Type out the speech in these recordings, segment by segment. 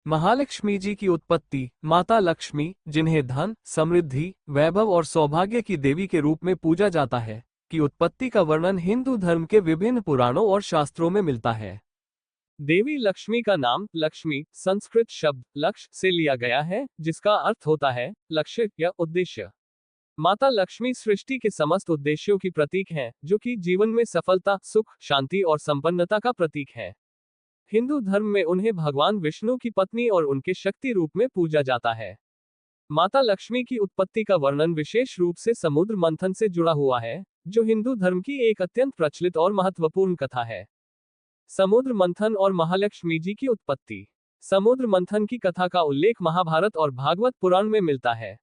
महालक्ष्मी जी की उत्पत्ति। माता लक्ष्मी, जिन्हें धन, समृद्धि, वैभव और सौभाग्य की देवी के रूप में पूजा जाता है, की उत्पत्ति का वर्णन हिंदू धर्म के विभिन्न पुराणों और शास्त्रों में मिलता है। देवी लक्ष्मी का नाम लक्ष्मी संस्कृत शब्द लक्ष्य से लिया गया है, जिसका अर्थ होता है लक्ष्य या उद्देश्य। माता लक्ष्मी सृष्टि के समस्त उद्देश्यों की प्रतीक हैं, जो कि जीवन में सफलता, सुख, शांति और संपन्नता का प्रतीक है। हिंदू धर्म में उन्हें भगवान विष्णु की पत्नी और उनके शक्ति रूप में पूजा जाता है। माता लक्ष्मी की उत्पत्ति का वर्णन विशेष रूप से समुद्र मंथन से जुड़ा हुआ है, जो हिंदू धर्म की एक अत्यंत प्रचलित और महत्वपूर्ण कथा है। समुद्र मंथन और महालक्ष्मी जी की उत्पत्ति। समुद्र मंथन की कथा का उल्लेख महाभारत और भागवत पुराण में मिलता है।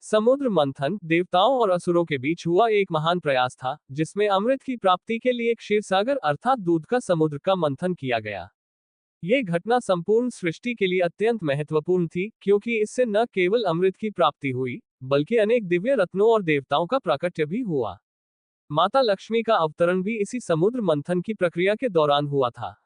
समुद्र मंथन देवताओं और असुरों के बीच हुआ एक महान प्रयास था, जिसमें अमृत की प्राप्ति के लिए क्षीरसागर अर्थात दूध का समुद्र का मंथन किया गया। ये घटना संपूर्ण सृष्टि के लिए अत्यंत महत्वपूर्ण थी, क्योंकि इससे न केवल अमृत की प्राप्ति हुई, बल्कि अनेक दिव्य रत्नों और देवताओं का प्राकट्य भी हुआ। माता लक्ष्मी का अवतरण भी इसी समुद्र मंथन की प्रक्रिया के दौरान हुआ था।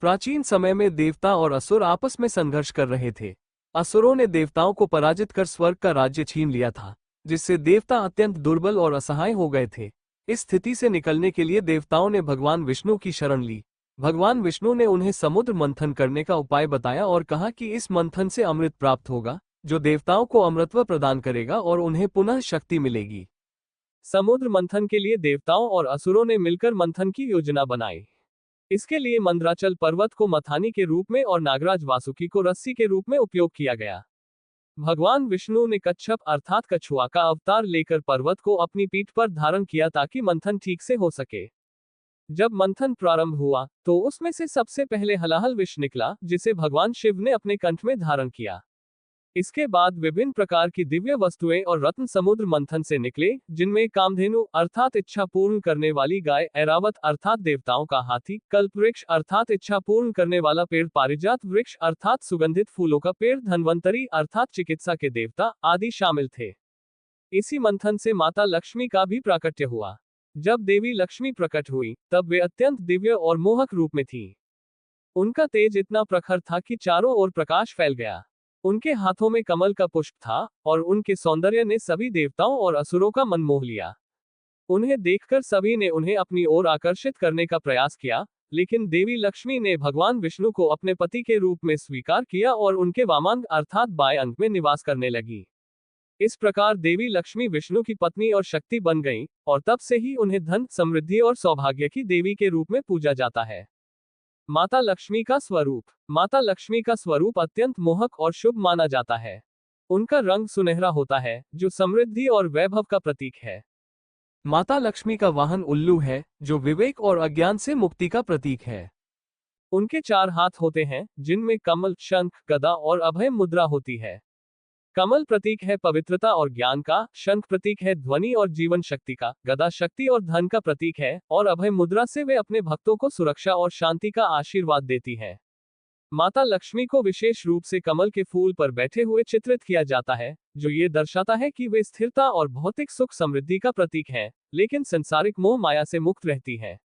प्राचीन समय में देवता और असुर आपस में संघर्ष कर रहे थे। असुरों ने देवताओं को पराजित कर स्वर्ग का राज्य छीन लिया था, जिससे देवता अत्यंत दुर्बल और असहाय हो गए थे। इस स्थिति से निकलने के लिए देवताओं ने भगवान विष्णु की शरण ली। भगवान विष्णु ने उन्हें समुद्र मंथन करने का उपाय बताया और कहा कि इस मंथन से अमृत प्राप्त होगा, जो देवताओं को अमृतत्व प्रदान करेगा और उन्हें पुनः शक्ति मिलेगी। समुद्र मंथन के लिए देवताओं और असुरों ने मिलकर मंथन की योजना बनाई। इसके लिए मंदराचल पर्वत को मथानी के रूप में और नागराज वासुकी को रस्सी के रूप में उपयोग किया गया। भगवान विष्णु ने कच्छप अर्थात कछुआ का अवतार लेकर पर्वत को अपनी पीठ पर धारण किया ताकि मंथन ठीक से हो सके। जब मंथन प्रारंभ हुआ, तो उसमें से सबसे पहले हलाहल विष निकला, जिसे भगवान शिव ने अपने कंठ में धारण किया। इसके बाद विभिन्न प्रकार की दिव्य वस्तुएं और रत्न समुद्र मंथन से निकले, जिनमें कामधेनु अर्थात इच्छा पूर्ण करने वाली गाय, ऐरावत अर्थात देवताओं का हाथी, कल्प वृक्ष अर्थात इच्छा पूर्ण करने वाला पेड़, पारिजात वृक्ष अर्थात सुगंधित फूलों का पेड़, धन्वंतरी अर्थात चिकित्सा के देवता आदि शामिल थे। इसी मंथन से माता लक्ष्मी का भी प्राकट्य हुआ। जब देवी लक्ष्मी प्रकट हुई, तब वे अत्यंत दिव्य और मोहक रूप में थी। उनका तेज इतना प्रखर था कि चारों ओर प्रकाश फैल गया। उनके हाथों में कमल का पुष्प था, और उनके सौंदर्य ने सभी देवताओं और असुरों का मन मोह लिया। उन्हें देखकर सभी ने उन्हें अपनी ओर आकर्षित करने का प्रयास किया, लेकिन देवी लक्ष्मी ने भगवान विष्णु को अपने पति के रूप में स्वीकार किया और उनके वामांग अर्थात बाएं अंग में निवास करने लगी। इस प्रकार देवी लक्ष्मी विष्णु की पत्नी और शक्ति बन गईं, और तब से ही उन्हें धन, समृद्धि और सौभाग्य की देवी के रूप में पूजा जाता है। माता लक्ष्मी का स्वरूप। माता लक्ष्मी का स्वरूप अत्यंत मोहक और शुभ माना जाता है। उनका रंग सुनहरा होता है, जो समृद्धि और वैभव का प्रतीक है। माता लक्ष्मी का वाहन उल्लू है, जो विवेक और अज्ञान से मुक्ति का प्रतीक है। उनके 4 हाथ होते हैं, जिनमें कमल, शंख, गदा और अभय मुद्रा होती है। कमल प्रतीक है पवित्रता और ज्ञान का, शंख प्रतीक है ध्वनि और जीवन शक्ति का, गदा शक्ति और धन का प्रतीक है, और अभय मुद्रा से वे अपने भक्तों को सुरक्षा और शांति का आशीर्वाद देती है। माता लक्ष्मी को विशेष रूप से कमल के फूल पर बैठे हुए चित्रित किया जाता है, जो ये दर्शाता है कि वे स्थिरता और भौतिक सुख समृद्धि का प्रतीक हैं, लेकिन संसारिक मोह माया से मुक्त रहती है।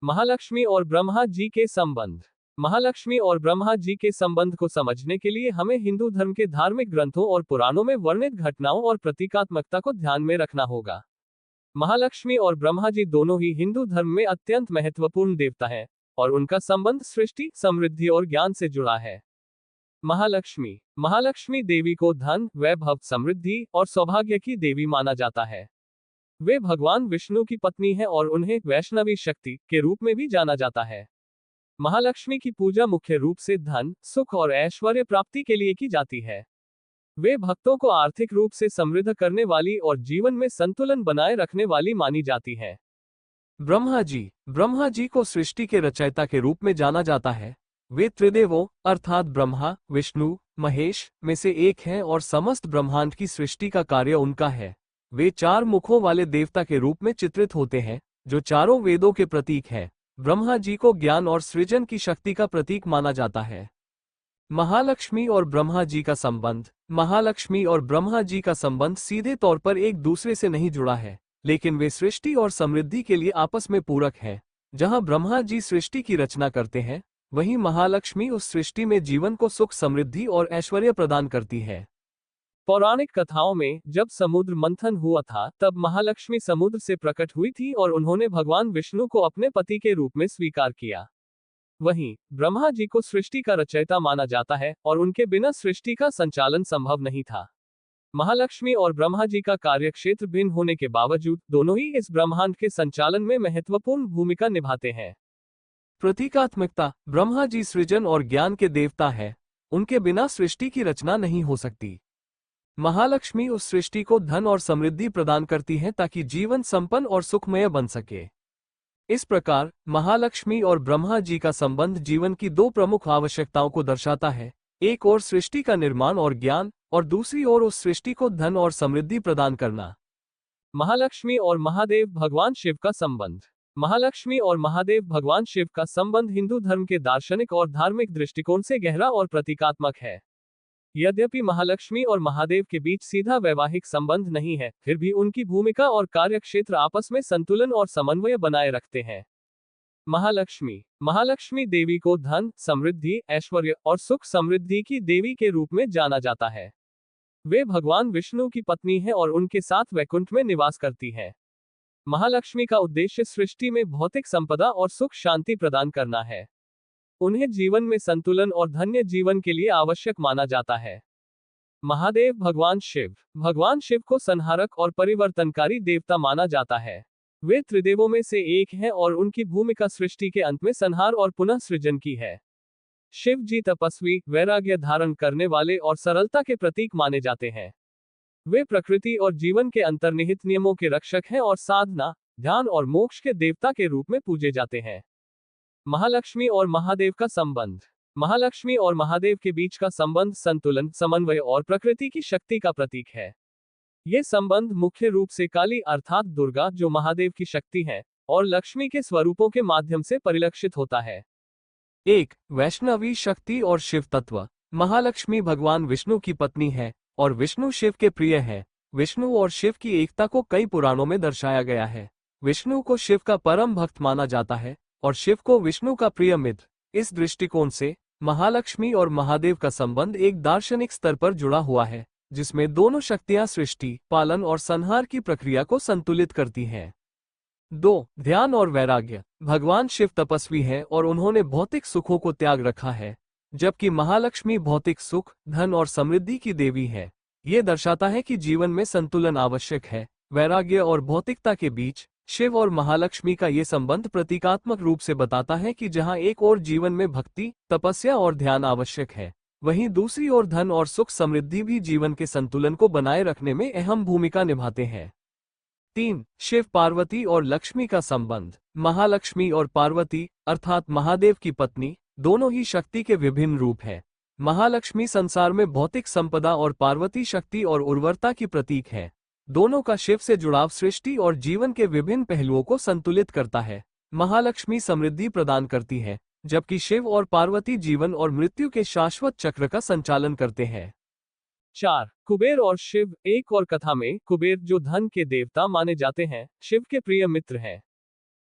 महालक्ष्मी और ब्रह्मा जी के संबंध। महालक्ष्मी और ब्रह्मा जी के संबंध को समझने के लिए हमें हिंदू धर्म के धार्मिक ग्रंथों और पुराणों में वर्णित घटनाओं और प्रतीकात्मकता को ध्यान में रखना होगा। महालक्ष्मी और ब्रह्मा जी दोनों ही हिंदू धर्म में अत्यंत महत्वपूर्ण देवता हैं, और उनका संबंध सृष्टि, समृद्धि और ज्ञान से जुड़ा है। महालक्ष्मी। महालक्ष्मी देवी को धन, वैभव, समृद्धि और सौभाग्य की देवी माना जाता है। वे भगवान विष्णु की पत्नी है और उन्हें वैष्णवी शक्ति के रूप में भी जाना जाता है। महालक्ष्मी की पूजा मुख्य रूप से धन, सुख और ऐश्वर्य प्राप्ति के लिए की जाती है। वे भक्तों को आर्थिक रूप से समृद्ध करने वाली और जीवन में संतुलन बनाए रखने वाली मानी जाती है। ब्रह्मा जी। ब्रह्मा जी को सृष्टि के रचयिता के रूप में जाना जाता है। वे त्रिदेवों अर्थात ब्रह्मा, विष्णु, महेश में से एक हैं और समस्त ब्रह्मांड की सृष्टि का कार्य उनका है। वे 4 मुखों वाले देवता के रूप में चित्रित होते हैं, जो चारों वेदों के प्रतीक है। ब्रह्मा जी को ज्ञान और सृजन की शक्ति का प्रतीक माना जाता है। महालक्ष्मी और ब्रह्मा जी का संबंध। महालक्ष्मी और ब्रह्मा जी का संबंध सीधे तौर पर एक दूसरे से नहीं जुड़ा है, लेकिन वे सृष्टि और समृद्धि के लिए आपस में पूरक हैं। जहां ब्रह्मा जी सृष्टि की रचना करते हैं, वहीं महालक्ष्मी उस सृष्टि में जीवन को सुख, समृद्धि और ऐश्वर्य प्रदान करती है। पौराणिक कथाओं में जब समुद्र मंथन हुआ था, तब महालक्ष्मी समुद्र से प्रकट हुई थी और उन्होंने भगवान विष्णु को अपने पति के रूप में स्वीकार किया। वहीं ब्रह्मा जी को सृष्टि का रचयिता माना जाता है और उनके बिना सृष्टि का संचालन संभव नहीं था। महालक्ष्मी और ब्रह्मा जी का कार्यक्षेत्र भिन्न होने के बावजूद दोनों ही इस ब्रह्मांड के संचालन में महत्वपूर्ण भूमिका निभाते हैं। प्रतीकात्मकता, ब्रह्मा जी सृजन और ज्ञान के देवता हैं, उनके बिना सृष्टि की रचना नहीं हो सकती। महालक्ष्मी उस सृष्टि को धन और समृद्धि प्रदान करती हैं ताकि जीवन संपन्न और सुखमय बन सके। इस प्रकार महालक्ष्मी और ब्रह्मा जी का संबंध जीवन की दो प्रमुख आवश्यकताओं को दर्शाता है, एक ओर सृष्टि का निर्माण और ज्ञान, और दूसरी ओर उस सृष्टि को धन और समृद्धि प्रदान करना। महालक्ष्मी और महादेव भगवान शिव का संबंध। महालक्ष्मी और महादेव भगवान शिव का संबंध हिंदू धर्म के दार्शनिक और धार्मिक दृष्टिकोण से गहरा और प्रतीकात्मक है। यद्यपि महालक्ष्मी और महादेव के बीच सीधा वैवाहिक संबंध नहीं है, फिर भी उनकी भूमिका और कार्यक्षेत्र आपस में संतुलन और समन्वय बनाए रखते हैं। महालक्ष्मी देवी को धन, समृद्धि, ऐश्वर्य और सुख समृद्धि की देवी के रूप में जाना जाता है। वे भगवान विष्णु की पत्नी हैं और उनके साथ वैकुंठ में निवास करती हैं। महालक्ष्मी का उद्देश्य सृष्टि में भौतिक संपदा और सुख शांति प्रदान करना है। उन्हें जीवन में संतुलन और धन्य जीवन के लिए आवश्यक माना जाता है। महादेव भगवान शिव को संहारक और परिवर्तनकारी देवता माना जाता है। वे त्रिदेवों में से एक हैं और उनकी भूमिका सृष्टि के अंत में संहार और पुनः सृजन की है। शिव जी तपस्वी, वैराग्य धारण करने वाले और सरलता के प्रतीक माने जाते हैं। वे प्रकृति और जीवन के अंतर्निहित नियमों के रक्षक हैं और साधना, ध्यान और मोक्ष के देवता के रूप में पूजे जाते हैं। महालक्ष्मी और महादेव का संबंध। महालक्ष्मी और महादेव के बीच का संबंध संतुलन, समन्वय और प्रकृति की शक्ति का प्रतीक है। ये संबंध मुख्य रूप से काली अर्थात दुर्गा, जो महादेव की शक्ति है, और लक्ष्मी के स्वरूपों के माध्यम से परिलक्षित होता है। 1. वैष्णवी शक्ति और शिव तत्व। महालक्ष्मी भगवान विष्णु की पत्नी है और विष्णु शिव के प्रिय है। विष्णु और शिव की एकता को कई पुराणों में दर्शाया गया है। विष्णु को शिव का परम भक्त माना जाता है और शिव को विष्णु का प्रिय मित्र। इस दृष्टिकोण से महालक्ष्मी और महादेव का संबंध एक दार्शनिक स्तर पर जुड़ा हुआ है, जिसमें दोनों शक्तियां सृष्टि, पालन और संहार की प्रक्रिया को संतुलित करती हैं। 2. ध्यान और वैराग्य। भगवान शिव तपस्वी हैं और उन्होंने भौतिक सुखों को त्याग रखा है, जबकि महालक्ष्मी भौतिक सुख, धन और समृद्धि की देवी है। ये दर्शाता है कि जीवन में संतुलन आवश्यक है। वैराग्य और भौतिकता के बीच शिव और महालक्ष्मी का ये संबंध प्रतीकात्मक रूप से बताता है कि जहां एक ओर जीवन में भक्ति, तपस्या और ध्यान आवश्यक है, वहीं दूसरी ओर धन और सुख समृद्धि भी जीवन के संतुलन को बनाए रखने में अहम भूमिका निभाते हैं। 3. शिव पार्वती और लक्ष्मी का संबंध। महालक्ष्मी और पार्वती अर्थात महादेव की पत्नी दोनों ही शक्ति के विभिन्न रूप हैं। महालक्ष्मी संसार में भौतिक संपदा और पार्वती शक्ति और उर्वरता की प्रतीक है। दोनों का शिव से जुड़ाव सृष्टि और जीवन के विभिन्न पहलुओं को संतुलित करता है। महालक्ष्मी समृद्धि प्रदान करती है, जबकि शिव और पार्वती जीवन और मृत्यु के शाश्वत चक्र का संचालन करते हैं। 4. कुबेर और शिव। एक और कथा में कुबेर, जो धन के देवता माने जाते हैं, शिव के प्रिय मित्र हैं।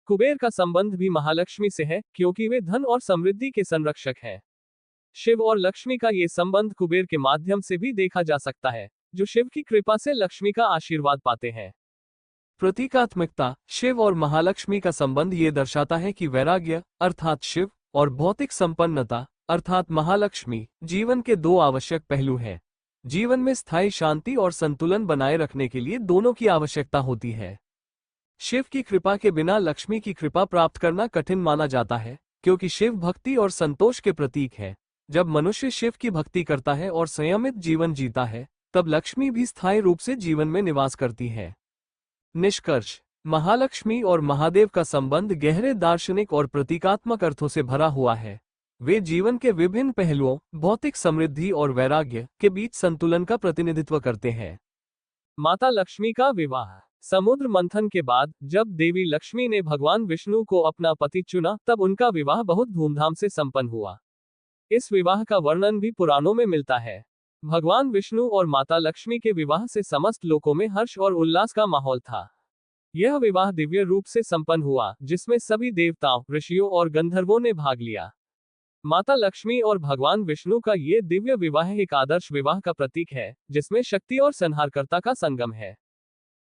कुबेर का संबंध भी महालक्ष्मी से है, क्योंकि वे धन और समृद्धि के संरक्षक हैं। शिव और लक्ष्मी का ये संबंध कुबेर के माध्यम से भी देखा जा सकता है, जो शिव की कृपा से लक्ष्मी का आशीर्वाद पाते हैं। प्रतीकात्मकता। शिव और महालक्ष्मी का संबंध ये दर्शाता है कि वैराग्य अर्थात शिव और भौतिक संपन्नता अर्थात महालक्ष्मी जीवन के दो आवश्यक पहलू हैं। जीवन में स्थायी शांति और संतुलन बनाए रखने के लिए दोनों की आवश्यकता होती है। शिव की कृपा के बिना लक्ष्मी की कृपा प्राप्त करना कठिन माना जाता है, क्योंकि शिव भक्ति और संतोष के प्रतीक है। जब मनुष्य शिव की भक्ति करता है और संयमित जीवन जीता है, तब लक्ष्मी भी स्थायी रूप से जीवन में निवास करती है। निष्कर्ष। महालक्ष्मी और महादेव का संबंध गहरे दार्शनिक और प्रतीकात्मक अर्थों से भरा हुआ है। वे जीवन के विभिन्न पहलुओं, भौतिक समृद्धि और वैराग्य के बीच संतुलन का प्रतिनिधित्व करते हैं। माता लक्ष्मी का विवाह। समुद्र मंथन के बाद जब देवी लक्ष्मी ने भगवान विष्णु को अपना पति चुना, तब उनका विवाह बहुत धूमधाम से संपन्न हुआ। इस विवाह का वर्णन भी पुराणों में मिलता है। भगवान विष्णु और माता लक्ष्मी के विवाह से समस्त लोकों में हर्ष और उल्लास का माहौल था। यह विवाह दिव्य रूप से संपन्न हुआ, जिसमें सभी देवताओं, ऋषियों और गंधर्वों ने भाग लिया। माता लक्ष्मी और भगवान विष्णु का ये दिव्य विवाह एक आदर्श विवाह का प्रतीक है, जिसमें शक्ति और संहारकर्ता का संगम है।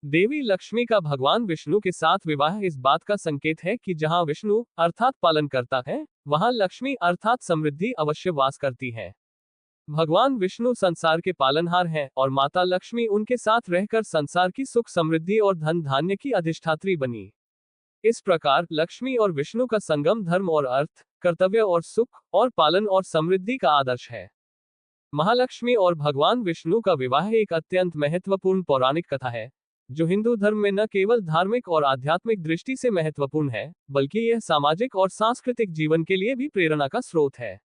देवी लक्ष्मी का भगवान विष्णु के साथ विवाह इस बात का संकेत है कि जहां विष्णु अर्थात पालन करता है, वहां लक्ष्मी अर्थात समृद्धि अवश्य वास करती है। भगवान विष्णु संसार के पालनहार हैं और माता लक्ष्मी उनके साथ रहकर संसार की सुख समृद्धि और धन धान्य की अधिष्ठात्री बनी। इस प्रकार लक्ष्मी और विष्णु का संगम धर्म और अर्थ, कर्तव्य और सुख और पालन और समृद्धि का आदर्श है। महालक्ष्मी और भगवान विष्णु का विवाह एक अत्यंत महत्वपूर्ण पौराणिक कथा है, जो हिंदू धर्म में न केवल धार्मिक और आध्यात्मिक दृष्टि से महत्वपूर्ण है, बल्कि यह सामाजिक और सांस्कृतिक जीवन के लिए भी प्रेरणा का स्रोत है।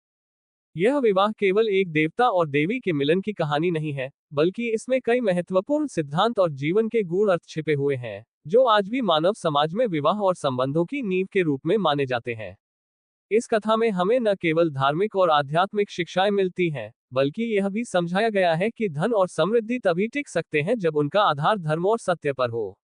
यह विवाह केवल एक देवता और देवी के मिलन की कहानी नहीं है, बल्कि इसमें कई महत्वपूर्ण सिद्धांत और जीवन के गूढ़ अर्थ छिपे हुए हैं, जो आज भी मानव समाज में विवाह और संबंधों की नींव के रूप में माने जाते हैं। इस कथा में हमें न केवल धार्मिक और आध्यात्मिक शिक्षाएं मिलती हैं, बल्कि यह भी समझाया गया है कि धन और समृद्धि तभी टिक सकते हैं जब उनका आधार धर्म और सत्य पर हो।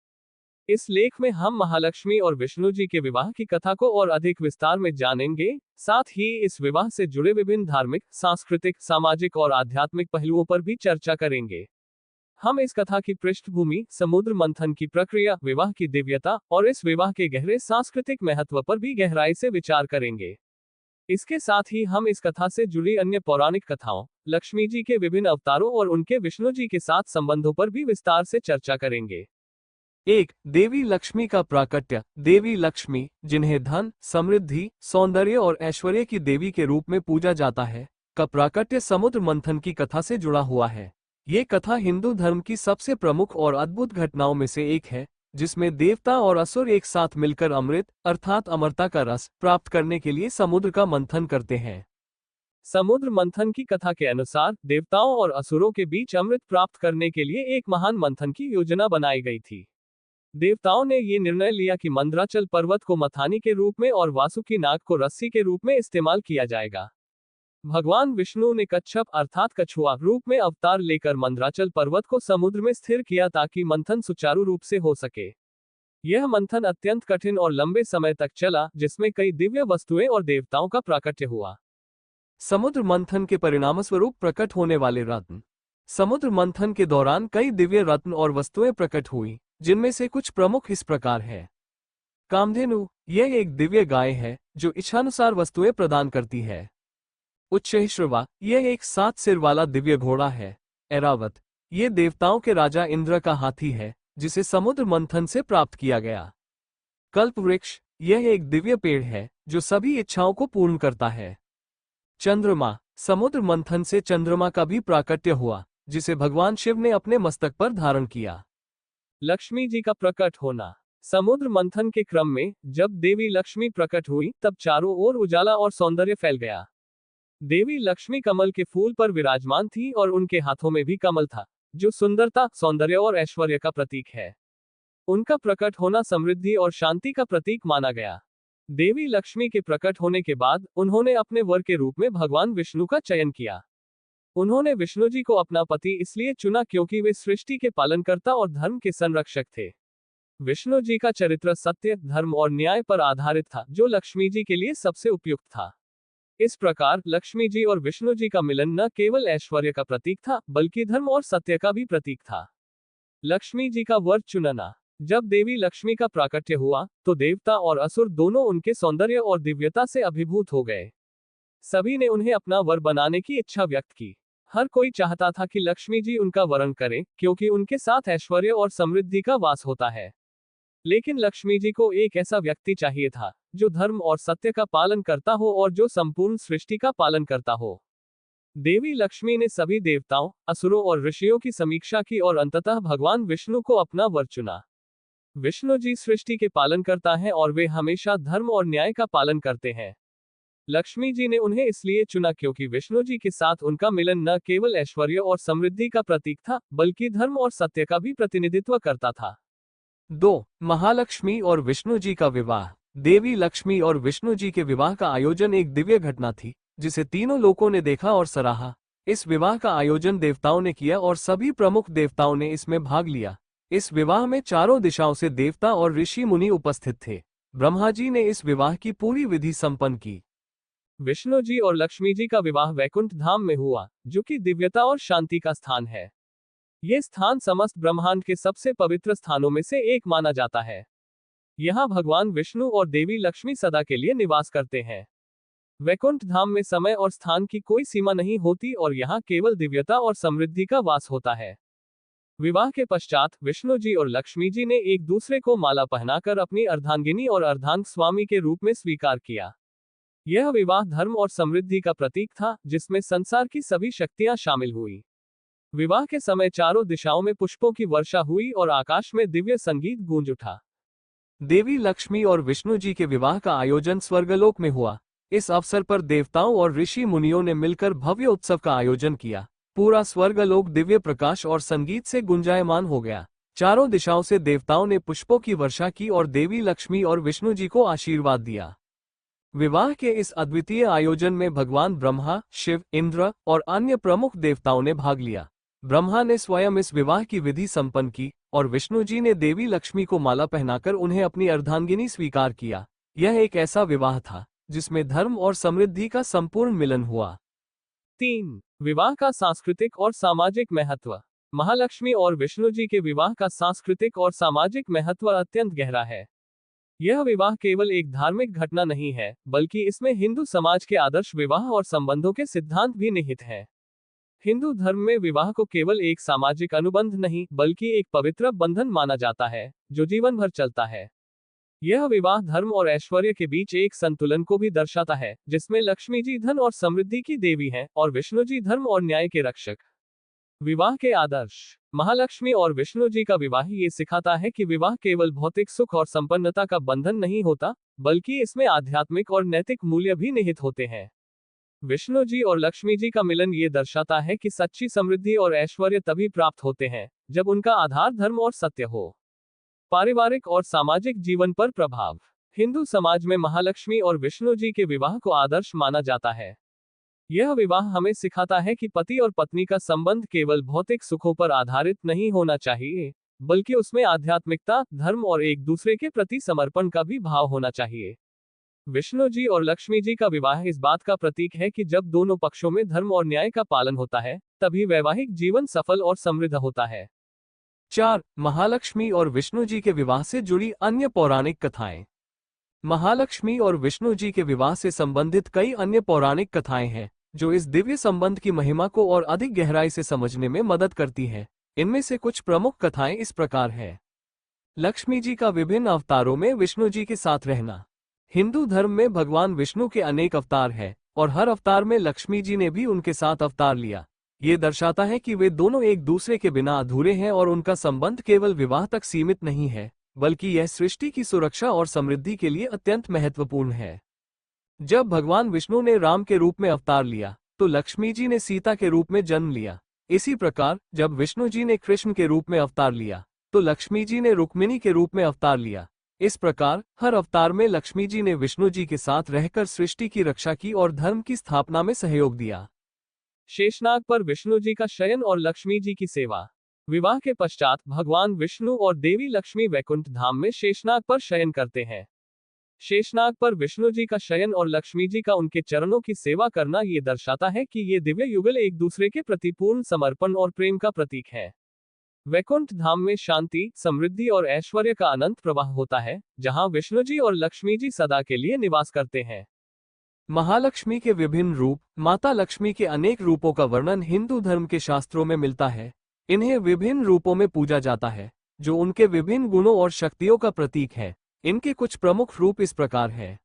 इस लेख में हम महालक्ष्मी और विष्णु जी के विवाह की कथा को और अधिक विस्तार में जानेंगे, साथ ही इस विवाह से जुड़े विभिन्न धार्मिक, सांस्कृतिक, सामाजिक और आध्यात्मिक पहलुओं पर भी चर्चा करेंगे। हम इस कथा की पृष्ठभूमि, समुद्र मंथन की प्रक्रिया, विवाह की दिव्यता और इस विवाह के गहरे सांस्कृतिक महत्व पर भी गहराई से विचार करेंगे। इसके साथ ही हम इस कथा से जुड़ी अन्य पौराणिक कथाओं, लक्ष्मी जी के विभिन्न अवतारों और उनके विष्णु जी के साथ संबंधों पर भी विस्तार से चर्चा करेंगे। 1. देवी लक्ष्मी का प्राकट्य। देवी लक्ष्मी, जिन्हें धन, समृद्धि, सौंदर्य और ऐश्वर्य की देवी के रूप में पूजा जाता है, का प्राकट्य समुद्र मंथन की कथा से जुड़ा हुआ है। ये कथा हिंदू धर्म की सबसे प्रमुख और अद्भुत घटनाओं में से एक है, जिसमें देवता और असुर एक साथ मिलकर अमृत अर्थात अमरता का रस प्राप्त करने के लिए समुद्र का मंथन करते हैं। समुद्र मंथन की कथा के अनुसार देवताओं और असुरों के बीच अमृत प्राप्त करने के लिए एक महान मंथन की योजना बनाई गई थी। देवताओं ने ये निर्णय लिया कि मंदराचल पर्वत को मथानी के रूप में और वासुकी नाग को रस्सी के रूप में इस्तेमाल किया जाएगा। भगवान विष्णु ने कच्छप अर्थात कछुआ रूप में अवतार लेकर मंदराचल पर्वत को समुद्र में स्थिर किया ताकि मंथन सुचारू रूप से हो सके। यह मंथन अत्यंत कठिन और लंबे समय तक चला, जिसमें कई दिव्य वस्तुएं और देवताओं का प्राकट्य हुआ। समुद्र मंथन के परिणामस्वरूप प्रकट होने वाले रत्न। समुद्र मंथन के दौरान कई दिव्य रत्न और वस्तुएं प्रकट हुई, जिनमें से कुछ प्रमुख इस प्रकार है। कामधेनु, यह एक दिव्य गाय है जो इच्छानुसार वस्तुएं प्रदान करती है। उच्चैःश्रवा, यह एक 7 सिर वाला दिव्य घोड़ा है। ऐरावत, ये देवताओं के राजा इंद्र का हाथी है, जिसे समुद्र मंथन से प्राप्त किया गया। कल्प वृक्ष, यह एक दिव्य पेड़ है जो सभी इच्छाओं को पूर्ण करता है। चंद्रमा, समुद्र मंथन से चंद्रमा का भी प्राकट्य हुआ, जिसे भगवान शिव ने अपने मस्तक पर धारण किया। लक्ष्मी जी का प्रकट होना। समुद्र मंथन के क्रम में जब देवी लक्ष्मी प्रकट हुई, तब चारों ओर उजाला और सौंदर्य फैल गया। देवी लक्ष्मी कमल के फूल पर विराजमान थी और उनके हाथों में भी कमल था, जो सुंदरता, सौंदर्य और ऐश्वर्य का प्रतीक है। उनका प्रकट होना समृद्धि और शांति का प्रतीक माना गया। देवी लक्ष्मी के प्रकट होने के बाद उन्होंने अपने वर के रूप में भगवान विष्णु का चयन किया। उन्होंने विष्णु जी को अपना पति इसलिए चुना क्योंकि वे सृष्टि के पालनकर्ता और धर्म के संरक्षक थे। विष्णु जी का चरित्र सत्य, धर्म और न्याय पर आधारित था, जो लक्ष्मी जी के लिए सबसे उपयुक्त था। इस प्रकार लक्ष्मी जी और विष्णु जी का मिलन न केवल ऐश्वर्य का प्रतीक था, बल्कि धर्म और सत्य का भी प्रतीक था। लक्ष्मी जी का वर चुनना। जब देवी लक्ष्मी का प्राकट्य हुआ, तो देवता और असुर दोनों उनके सौंदर्य और दिव्यता से अभिभूत हो गए। सभी ने उन्हें अपना वर बनाने की इच्छा व्यक्त की। हर कोई चाहता था कि लक्ष्मी जी उनका वरण करें, क्योंकि उनके साथ ऐश्वर्य और समृद्धि का वास होता है। लेकिन लक्ष्मी जी को एक ऐसा व्यक्ति चाहिए था, जो धर्म और सत्य का पालन करता हो और जो संपूर्ण सृष्टि का पालन करता हो। देवी लक्ष्मी ने सभी देवताओं, असुरों और ऋषियों की समीक्षा की और अंततः भगवान विष्णु को अपना वर चुना। विष्णु जी सृष्टि के पालन करता है और वे हमेशा धर्म और न्याय का पालन करते हैं। लक्ष्मी जी ने उन्हें इसलिए चुना क्योंकि विष्णु जी के साथ उनका मिलन न केवल ऐश्वर्य और समृद्धि का प्रतीक था, बल्कि धर्म और सत्य का भी प्रतिनिधित्व करता था। 2. महालक्ष्मी और विष्णु जी का विवाह। देवी लक्ष्मी और विष्णु जी के विवाह का आयोजन एक दिव्य घटना थी, जिसे तीनों लोकों ने देखा और सराहा। इस विवाह का आयोजन देवताओं ने किया और सभी प्रमुख देवताओं ने इसमें भाग लिया। इस विवाह में चारों दिशाओं से देवता और ऋषि मुनि उपस्थित थे। ब्रह्मा जी ने इस विवाह की पूरी विधि संपन्न की। विष्णु जी और लक्ष्मी जी का विवाह वैकुंठ धाम में हुआ, जो कि दिव्यता और शांति का स्थान है। ये स्थान समस्त ब्रह्मांड के सबसे पवित्र स्थानों में से एक माना जाता है। यहाँ भगवान विष्णु और देवी लक्ष्मी सदा के लिए निवास करते हैं। वैकुंठ धाम में समय और स्थान की कोई सीमा नहीं होती और यहाँ केवल दिव्यता और समृद्धि का वास होता है। विवाह के पश्चात विष्णु जी और लक्ष्मी जी ने एक दूसरे को माला पहनाकर अपनी अर्धांगिनी और अर्धांग स्वामी के रूप में स्वीकार किया। यह विवाह धर्म और समृद्धि का प्रतीक था, जिसमें संसार की सभी शक्तियां शामिल हुई। विवाह के समय चारों दिशाओं में पुष्पों की वर्षा हुई और आकाश में दिव्य संगीत गूंज उठा। देवी लक्ष्मी और विष्णु जी के विवाह का आयोजन स्वर्गलोक में हुआ। इस अवसर पर देवताओं और ऋषि मुनियों ने मिलकर भव्य उत्सव का आयोजन किया। पूरा स्वर्गलोक दिव्य प्रकाश और संगीत से गुंजायमान हो गया। चारों दिशाओं से देवताओं ने पुष्पों की वर्षा की और देवी लक्ष्मी और विष्णु जी को आशीर्वाद दिया। विवाह के इस अद्वितीय आयोजन में भगवान ब्रह्मा, शिव, इंद्र और अन्य प्रमुख देवताओं ने भाग लिया। ब्रह्मा ने स्वयं इस विवाह की विधि संपन्न की और विष्णु जी ने देवी लक्ष्मी को माला पहनाकर उन्हें अपनी अर्धांगिनी स्वीकार किया। यह एक ऐसा विवाह था जिसमें धर्म और समृद्धि का संपूर्ण मिलन हुआ। 3. विवाह का सांस्कृतिक और सामाजिक महत्व। महालक्ष्मी और विष्णु जी के विवाह का सांस्कृतिक और सामाजिक महत्व अत्यंत गहरा है। यह विवाह केवल एक धार्मिक घटना नहीं है, बल्कि इसमें हिंदू समाज के आदर्श विवाह और संबंधों के सिद्धांत भी निहित हैं। हिंदू धर्म में विवाह को केवल एक सामाजिक अनुबंध नहीं, बल्कि एक पवित्र बंधन माना जाता है, जो जीवन भर चलता है। यह विवाह धर्म और ऐश्वर्य के बीच एक संतुलन को भी दर्शाता है, जिसमें लक्ष्मी जी धन और समृद्धि की देवी हैं और विष्णु जी धर्म और न्याय के रक्षक। विवाह के आदर्श। महालक्ष्मी और विष्णु जी का विवाह ये सिखाता है कि विवाह केवल भौतिक सुख और संपन्नता का बंधन नहीं होता, बल्कि इसमें आध्यात्मिक और नैतिक मूल्य भी निहित होते हैं। विष्णु जी और लक्ष्मी जी का मिलन ये दर्शाता है कि सच्ची समृद्धि और ऐश्वर्य तभी प्राप्त होते हैं जब उनका आधार धर्म और सत्य हो। पारिवारिक और सामाजिक जीवन पर प्रभाव। हिंदू समाज में महालक्ष्मी और विष्णु जी के विवाह को आदर्श माना जाता है। यह विवाह हमें सिखाता है कि पति और पत्नी का संबंध केवल भौतिक सुखों पर आधारित नहीं होना चाहिए, बल्कि उसमें आध्यात्मिकता, धर्म और एक दूसरे के प्रति समर्पण का भी भाव होना चाहिए। विष्णु जी और लक्ष्मी जी का विवाह इस बात का प्रतीक है कि जब दोनों पक्षों में धर्म और न्याय का पालन होता है, तभी वैवाहिक जीवन सफल और समृद्ध होता है। 4. महालक्ष्मी और विष्णु जी के विवाह से जुड़ी अन्य पौराणिक कथाएं। महालक्ष्मी और विष्णु जी के विवाह से संबंधित कई अन्य पौराणिक कथाएं हैं, जो इस दिव्य संबंध की महिमा को और अधिक गहराई से समझने में मदद करती हैं। इनमें से कुछ प्रमुख कथाएं इस प्रकार हैं। लक्ष्मी जी का विभिन्न अवतारों में विष्णु जी के साथ रहना। हिंदू धर्म में भगवान विष्णु के अनेक अवतार हैं और हर अवतार में लक्ष्मी जी ने भी उनके साथ अवतार लिया। ये दर्शाता है कि वे दोनों एक दूसरे के बिना अधूरे हैं और उनका संबंध केवल विवाह तक सीमित नहीं है, बल्कि यह सृष्टि की सुरक्षा और समृद्धि के लिए अत्यंत महत्वपूर्ण है। जब भगवान विष्णु ने राम के रूप में अवतार लिया, तो लक्ष्मी जी ने सीता के रूप में जन्म लिया। इसी प्रकार जब विष्णु जी ने कृष्ण के रूप में अवतार लिया, तो लक्ष्मी जी ने रुक्मिणी के रूप में अवतार लिया। इस प्रकार हर अवतार में लक्ष्मी जी ने विष्णु जी के साथ रहकर सृष्टि की रक्षा की और धर्म की स्थापना में सहयोग दिया। शेषनाग पर विष्णु जी का शयन और लक्ष्मी जी की सेवा। विवाह के पश्चात भगवान विष्णु और देवी लक्ष्मी वैकुंठ धाम में शेषनाग पर शयन करते हैं। शेषनाग पर विष्णु जी का शयन और लक्ष्मी जी का उनके चरणों की सेवा करना ये दर्शाता है कि ये दिव्य युगल एक दूसरे के प्रति पूर्ण समर्पण और प्रेम का प्रतीक है। वैकुंठ धाम में शांति, समृद्धि और ऐश्वर्य का अनंत प्रवाह होता है, जहां विष्णु जी और लक्ष्मी जी सदा के लिए निवास करते हैं। महालक्ष्मी के विभिन्न रूप। माता लक्ष्मी के अनेक रूपों का वर्णन हिंदू धर्म के शास्त्रों में मिलता है। इन्हें विभिन्न रूपों में पूजा जाता है, जो उनके विभिन्न गुणों और शक्तियों का प्रतीक है। इनके कुछ प्रमुख रूप इस प्रकार हैं।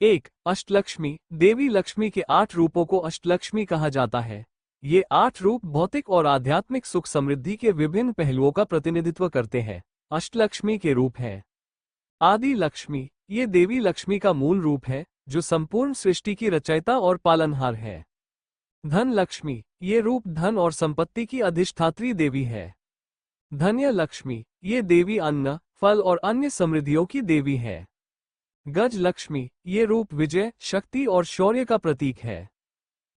1. अष्टलक्ष्मी। देवी लक्ष्मी के 8 रूपों को अष्टलक्ष्मी कहा जाता है। ये 8 रूप भौतिक और आध्यात्मिक सुख समृद्धि के विभिन्न पहलुओं का प्रतिनिधित्व करते हैं। अष्टलक्ष्मी के रूप हैं। आदि लक्ष्मी। ये देवी लक्ष्मी का मूल रूप है, जो संपूर्ण सृष्टि की रचयिता और पालनहार है। धन लक्ष्मी। ये रूप धन और संपत्ति की अधिष्ठात्री देवी है। धन्य लक्ष्मी। ये देवी अन्न, फल और अन्य समृद्धियों की देवी है। गज लक्ष्मी। ये रूप विजय, शक्ति और शौर्य का प्रतीक है।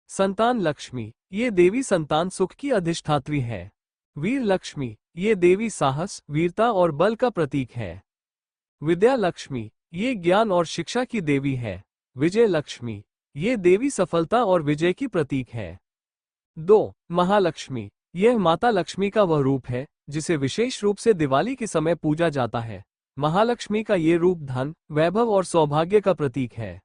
संतान लक्ष्मी। ये देवी संतान सुख की अधिष्ठात्री है। वीर लक्ष्मी। ये देवी साहस, वीरता और बल का प्रतीक है। विद्या लक्ष्मी। ये ज्ञान और शिक्षा की देवी है। विजय लक्ष्मी। ये देवी सफलता और विजय की प्रतीक है। 2. महालक्ष्मी। यह माता लक्ष्मी का वह रूप है जिसे विशेष रूप से दिवाली के समय पूजा जाता है। महालक्ष्मी का ये रूप धन, वैभव और सौभाग्य का प्रतीक है।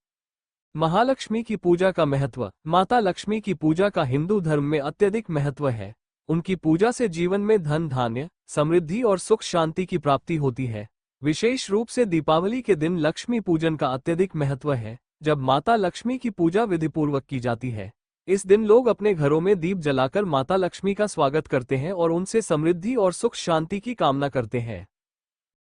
महालक्ष्मी की पूजा का महत्व। माता लक्ष्मी की पूजा का हिंदू धर्म में अत्यधिक महत्व है। उनकी पूजा से जीवन में धन, धान्य, समृद्धि और सुख शांति की प्राप्ति होती है। विशेष रूप से दीपावली के दिन लक्ष्मी पूजन का अत्यधिक महत्व है, जब माता लक्ष्मी की पूजा विधिपूर्वक की जाती है। इस दिन लोग अपने घरों में दीप जलाकर माता लक्ष्मी का स्वागत करते हैं और उनसे समृद्धि और सुख शांति की कामना करते हैं।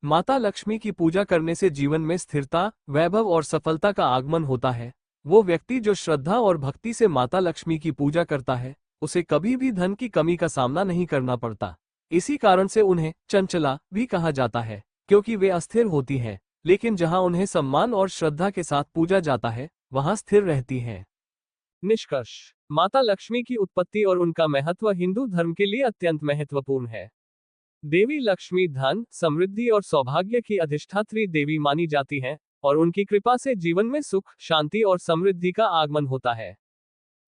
माता लक्ष्मी की पूजा करने से जीवन में स्थिरता, वैभव और सफलता का आगमन होता है। वो व्यक्ति जो श्रद्धा और भक्ति से माता लक्ष्मी की पूजा करता है, उसे कभी भी धन की कमी का सामना नहीं करना पड़ता। इसी कारण से उन्हें चंचला भी कहा जाता है, क्योंकि वे अस्थिर होती हैं, लेकिन जहां उन्हें सम्मान और श्रद्धा के साथ पूजा जाता है, वहां स्थिर रहती हैं। निष्कर्ष। माता लक्ष्मी की उत्पत्ति और उनका महत्व हिंदू धर्म के लिए अत्यंत महत्वपूर्ण है। देवी लक्ष्मी धन, समृद्धि और सौभाग्य की अधिष्ठात्री देवी मानी जाती हैं और उनकी कृपा से जीवन में सुख, शांति और समृद्धि का आगमन होता है।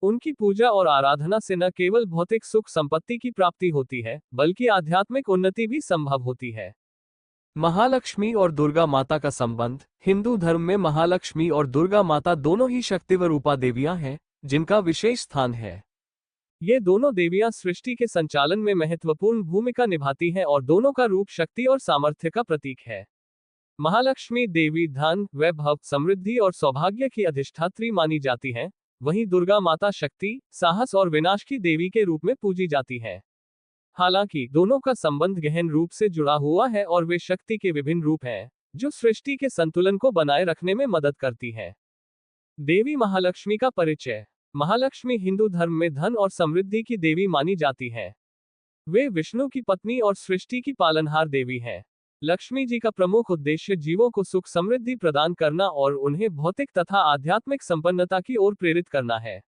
उनकी पूजा और आराधना से न केवल भौतिक सुख संपत्ति की प्राप्ति होती है, बल्कि आध्यात्मिक उन्नति भी संभव होती है। महालक्ष्मी और दुर्गा माता का संबंध। हिंदू धर्म में महालक्ष्मी और दुर्गा माता दोनों ही शक्तिस्वरूपा देवियां हैं, जिनका विशेष स्थान है। ये दोनों देवियां सृष्टि के संचालन में महत्वपूर्ण भूमिका निभाती हैं और दोनों का रूप शक्ति और सामर्थ्य का प्रतीक है। महालक्ष्मी देवी धन, वैभव, समृद्धि और सौभाग्य की अधिष्ठात्री मानी जाती हैं, वहीं दुर्गा माता शक्ति, साहस और विनाश की देवी के रूप में पूजी जाती हैं। हालांकि दोनों का संबंध गहन रूप से जुड़ा हुआ है और वे शक्ति के विभिन्न रूप हैं, जो सृष्टि के संतुलन को बनाए रखने में मदद करती हैं। देवी महालक्ष्मी का परिचय। महालक्ष्मी हिंदू धर्म में धन और समृद्धि की देवी मानी जाती है। वे विष्णु की पत्नी और सृष्टि की पालनहार देवी हैं। लक्ष्मी जी का प्रमुख उद्देश्य जीवों को सुख समृद्धि प्रदान करना और उन्हें भौतिक तथा आध्यात्मिक संपन्नता की ओर प्रेरित करना है।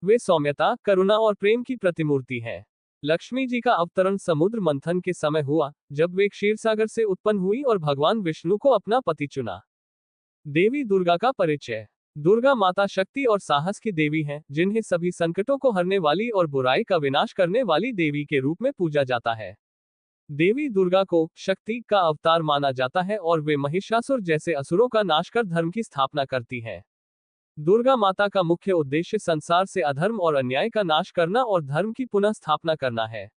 वे सौम्यता, करुणा और प्रेम की प्रतिमूर्ति हैं। लक्ष्मी जी का अवतरण समुद्र मंथन के समय हुआ, जब वे क्षीरसागर से उत्पन्न हुई और भगवान विष्णु को अपना पति चुना। देवी दुर्गा का परिचय। दुर्गा माता शक्ति और साहस की देवी हैं, जिन्हें सभी संकटों को हरने वाली और बुराई का विनाश करने वाली देवी के रूप में पूजा जाता है। देवी दुर्गा को शक्ति का अवतार माना जाता है और वे महिषासुर जैसे असुरों का नाश कर धर्म की स्थापना करती हैं। दुर्गा माता का मुख्य उद्देश्य संसार से अधर्म और अन्याय का नाश करना और धर्म की पुनः स्थापना करना है।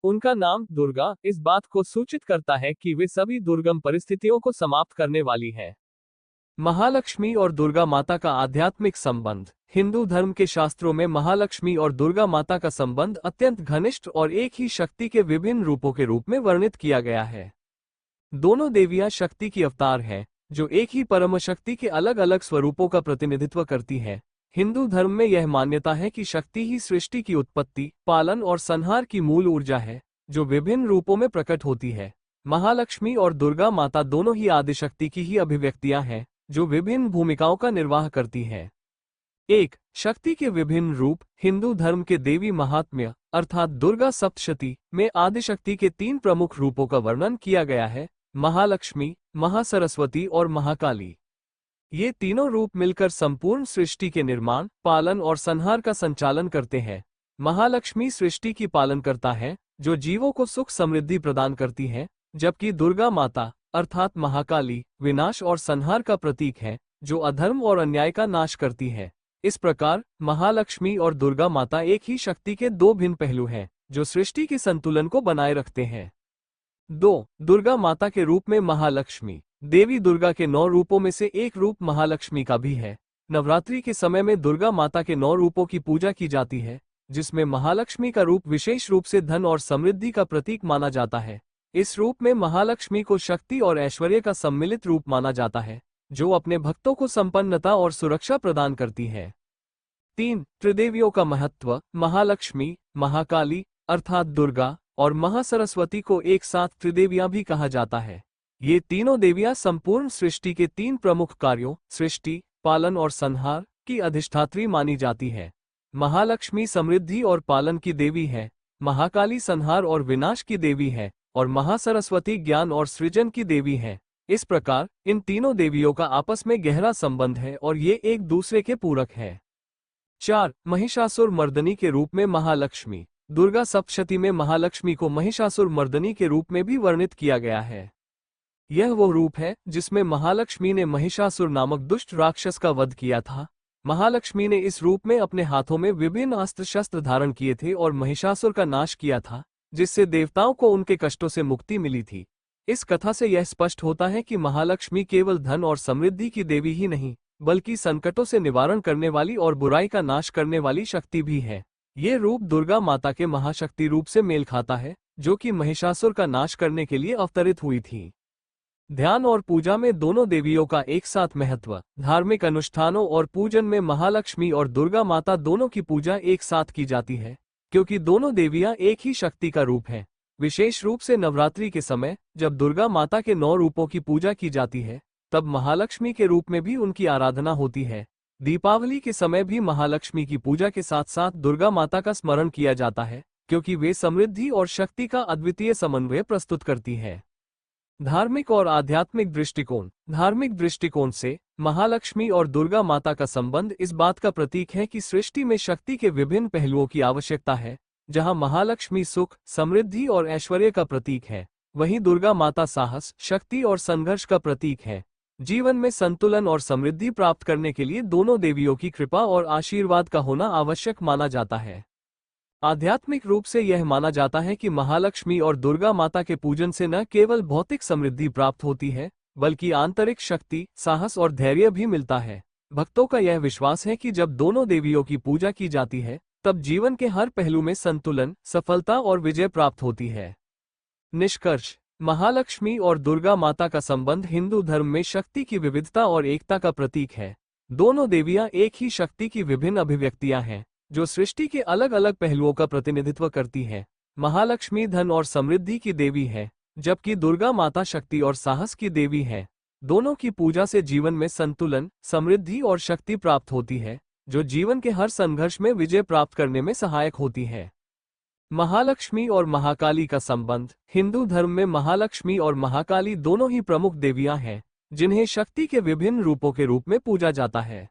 उनका नाम दुर्गा इस बात को सूचित करता है कि वे सभी दुर्गम परिस्थितियों को समाप्त करने वाली हैं। महालक्ष्मी और दुर्गा माता का आध्यात्मिक संबंध। हिंदू धर्म के शास्त्रों में महालक्ष्मी और दुर्गा माता का संबंध अत्यंत घनिष्ठ और एक ही शक्ति के विभिन्न रूपों के रूप में वर्णित किया गया है। दोनों देवियां शक्ति की अवतार हैं, जो एक ही परम शक्ति के अलग अलग स्वरूपों का प्रतिनिधित्व करती है। हिंदू धर्म में यह मान्यता है कि शक्ति ही सृष्टि की उत्पत्ति, पालन और संहार की मूल ऊर्जा है, जो विभिन्न रूपों में प्रकट होती है। महालक्ष्मी और दुर्गा माता दोनों ही आदिशक्ति की ही अभिव्यक्तियां हैं, जो विभिन्न भूमिकाओं का निर्वाह करती हैं। 1. शक्ति के विभिन्न रूप। हिंदू धर्म के देवी महात्म्य अर्थात दुर्गा सप्तशती में आदिशक्ति के 3 प्रमुख रूपों का वर्णन किया गया है: महालक्ष्मी, महासरस्वती और महाकाली। ये तीनों रूप मिलकर संपूर्ण सृष्टि के निर्माण, पालन और संहार का संचालन करते हैं। महालक्ष्मी सृष्टि की पालनकर्ता है, जो जीवों को सुख समृद्धि प्रदान करती है, जबकि दुर्गा माता अर्थात महाकाली विनाश और संहार का प्रतीक है, जो अधर्म और अन्याय का नाश करती है। इस प्रकार महालक्ष्मी और दुर्गा माता एक ही शक्ति के 2 भिन्न पहलू हैं, जो सृष्टि के संतुलन को बनाए रखते हैं। 2. दुर्गा माता के रूप में महालक्ष्मी। देवी दुर्गा के 9 रूपों में से एक रूप महालक्ष्मी का भी है। नवरात्रि के समय में दुर्गा माता के 9 रूपों की पूजा की जाती है, जिसमें महालक्ष्मी का रूप विशेष रूप से धन और समृद्धि का प्रतीक माना जाता है। इस रूप में महालक्ष्मी को शक्ति और ऐश्वर्य का सम्मिलित रूप माना जाता है, जो अपने भक्तों को संपन्नता और सुरक्षा प्रदान करती है। 3. त्रिदेवियों का महत्व। महालक्ष्मी, महाकाली अर्थात दुर्गा और महासरस्वती को एक साथ त्रिदेवियां भी कहा जाता है। ये तीनों देवियां संपूर्ण सृष्टि के 3 प्रमुख कार्यों सृष्टि, पालन और संहार की अधिष्ठात्री मानी जाती है। महालक्ष्मी समृद्धि और पालन की देवी है, महाकाली संहार और विनाश की देवी है और महासरस्वती ज्ञान और सृजन की देवी है। इस प्रकार इन तीनों देवियों का आपस में गहरा संबंध है और ये एक दूसरे के पूरक है। 4. महिषासुर मर्दनी के रूप में महालक्ष्मी। दुर्गा सप्तशती में महालक्ष्मी को महिषासुर मर्दनी के रूप में भी वर्णित किया गया है। यह वो रूप है जिसमें महालक्ष्मी ने महिषासुर नामक दुष्ट राक्षस का वध किया था। महालक्ष्मी ने इस रूप में अपने हाथों में विभिन्न अस्त्र शस्त्र धारण किए थे और महिषासुर का नाश किया था, जिससे देवताओं को उनके कष्टों से मुक्ति मिली थी। इस कथा से यह स्पष्ट होता है कि महालक्ष्मी केवल धन और समृद्धि की देवी ही नहीं, बल्कि संकटों से निवारण करने वाली और बुराई का नाश करने वाली शक्ति भी है। ये रूप दुर्गा माता के महाशक्ति रूप से मेल खाता है, जो कि महिषासुर का नाश करने के लिए अवतरित हुई थी। ध्यान और पूजा में दोनों देवियों का एक साथ महत्व। धार्मिक अनुष्ठानों और पूजन में महालक्ष्मी और दुर्गा माता दोनों की पूजा एक साथ की जाती है, क्योंकि दोनों देवियां एक ही शक्ति का रूप हैं। विशेष रूप से नवरात्रि के समय जब दुर्गा माता के 9 रूपों की पूजा की जाती है, तब महालक्ष्मी के रूप में भी उनकी आराधना होती है। दीपावली के समय भी महालक्ष्मी की पूजा के साथ साथ दुर्गा माता का स्मरण किया जाता है, क्योंकि वे समृद्धि और शक्ति का अद्वितीय समन्वय प्रस्तुत करती है। धार्मिक और आध्यात्मिक दृष्टिकोण। धार्मिक दृष्टिकोण से महालक्ष्मी और दुर्गा माता का संबंध इस बात का प्रतीक है कि सृष्टि में शक्ति के विभिन्न पहलुओं की आवश्यकता है। जहां महालक्ष्मी सुख, समृद्धि और ऐश्वर्य का प्रतीक है, वहीं दुर्गा माता साहस, शक्ति और संघर्ष का प्रतीक है। जीवन में संतुलन और समृद्धि प्राप्त करने के लिए दोनों देवियों की कृपा और आशीर्वाद का होना आवश्यक माना जाता है। आध्यात्मिक रूप से यह माना जाता है कि महालक्ष्मी और दुर्गा माता के पूजन से न केवल भौतिक समृद्धि प्राप्त होती है, बल्कि आंतरिक शक्ति, साहस और धैर्य भी मिलता है। भक्तों का यह विश्वास है कि जब दोनों देवियों की पूजा की जाती है, तब जीवन के हर पहलू में संतुलन, सफलता और विजय प्राप्त होती है। निष्कर्ष। महालक्ष्मी और दुर्गा माता का संबंध हिंदू धर्म में शक्ति की विविधता और एकता का प्रतीक है। दोनों देवियां एक ही शक्ति की विभिन्न अभिव्यक्तियां हैं, जो सृष्टि के अलग अलग पहलुओं का प्रतिनिधित्व करती है। महालक्ष्मी धन और समृद्धि की देवी है, जबकि दुर्गा माता शक्ति और साहस की देवी है। दोनों की पूजा से जीवन में संतुलन, समृद्धि और शक्ति प्राप्त होती है, जो जीवन के हर संघर्ष में विजय प्राप्त करने में सहायक होती है। महालक्ष्मी और महाकाली का संबंध। हिंदू धर्म में महालक्ष्मी और महाकाली दोनों ही प्रमुख देवियां हैं, जिन्हें शक्ति के विभिन्न रूपों के रूप में पूजा जाता है।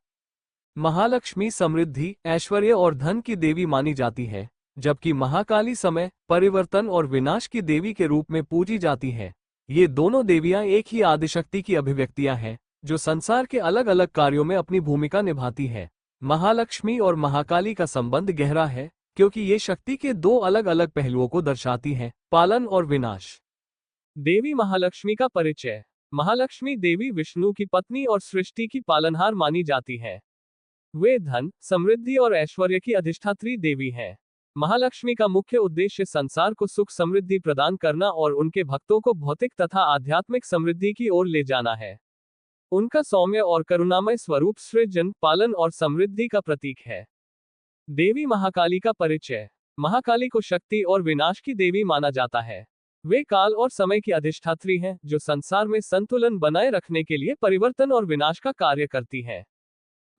महालक्ष्मी समृद्धि, ऐश्वर्य और धन की देवी मानी जाती है, जबकि महाकाली समय, परिवर्तन और विनाश की देवी के रूप में पूजी जाती है। ये दोनों देवियां एक ही आदिशक्ति की अभिव्यक्तियां हैं, जो संसार के अलग अलग कार्यों में अपनी भूमिका निभाती है। महालक्ष्मी और महाकाली का संबंध गहरा है, क्योंकि ये शक्ति के 2 अलग अलग पहलुओं को दर्शाती हैं, पालन और विनाश। देवी महालक्ष्मी का परिचय। महालक्ष्मी देवी विष्णु की पत्नी और सृष्टि की पालनहार मानी जाती है। वे धन, समृद्धि और ऐश्वर्य की अधिष्ठात्री देवी हैं। महालक्ष्मी का मुख्य उद्देश्य संसार को सुख समृद्धि प्रदान करना और उनके भक्तों को भौतिक तथा आध्यात्मिक समृद्धि की ओर ले जाना है। उनका सौम्य और करुणामय स्वरूप सृजन, पालन और समृद्धि का प्रतीक है। देवी महाकाली का परिचय। महाकाली को शक्ति और विनाश की देवी माना जाता है। वे काल और समय की अधिष्ठात्री हैं, जो संसार में संतुलन बनाए रखने के लिए परिवर्तन और विनाश का कार्य करती है।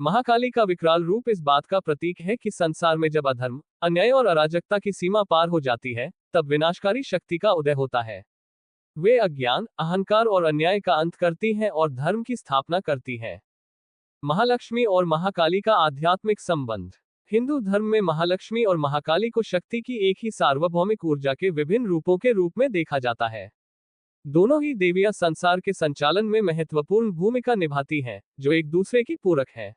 महाकाली का विकराल रूप इस बात का प्रतीक है कि संसार में जब अधर्म, अन्याय और अराजकता की सीमा पार हो जाती है, तब विनाशकारी शक्ति का उदय होता है। वे अज्ञान, अहंकार और अन्याय का अंत करती हैं और धर्म की स्थापना करती हैं। महालक्ष्मी और महाकाली का आध्यात्मिक संबंध। हिंदू धर्म में महालक्ष्मी और महाकाली को शक्ति की एक ही सार्वभौमिक ऊर्जा के विभिन्न रूपों के रूप में देखा जाता है। दोनों ही देवियां संसार के संचालन में महत्वपूर्ण भूमिका निभाती हैं, जो एक दूसरे की पूरक है।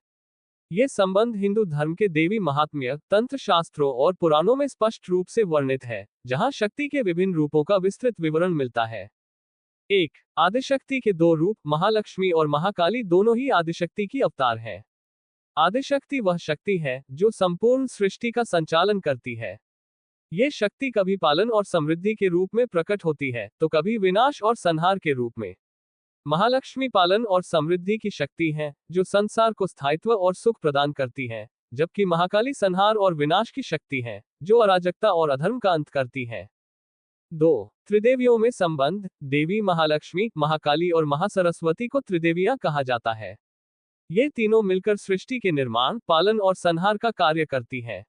ये संबंध हिंदू धर्म के देवी महात्म्य, तंत्र शास्त्रों और पुराणों में स्पष्ट रूप से वर्णित है, जहां शक्ति के विभिन्न रूपों का विस्तृत विवरण मिलता है। 1. आदिशक्ति के 2 रूप। महालक्ष्मी और महाकाली दोनों ही आदिशक्ति की अवतार हैं। आदिशक्ति वह शक्ति है जो संपूर्ण सृष्टि का संचालन करती है। ये शक्ति कभी पालन और समृद्धि के रूप में प्रकट होती है, तो कभी विनाश और संहार के रूप में। महालक्ष्मी पालन और समृद्धि की शक्ति है, जो संसार को स्थायित्व और सुख प्रदान करती है, जबकि महाकाली संहार और विनाश की शक्ति है, जो अराजकता और अधर्म का अंत करती है। 2. त्रिदेवियों में संबंध। देवी महालक्ष्मी, महाकाली और महासरस्वती को त्रिदेवियां कहा जाता है। ये तीनों मिलकर सृष्टि के निर्माण, पालन और संहार का कार्य करती हैं।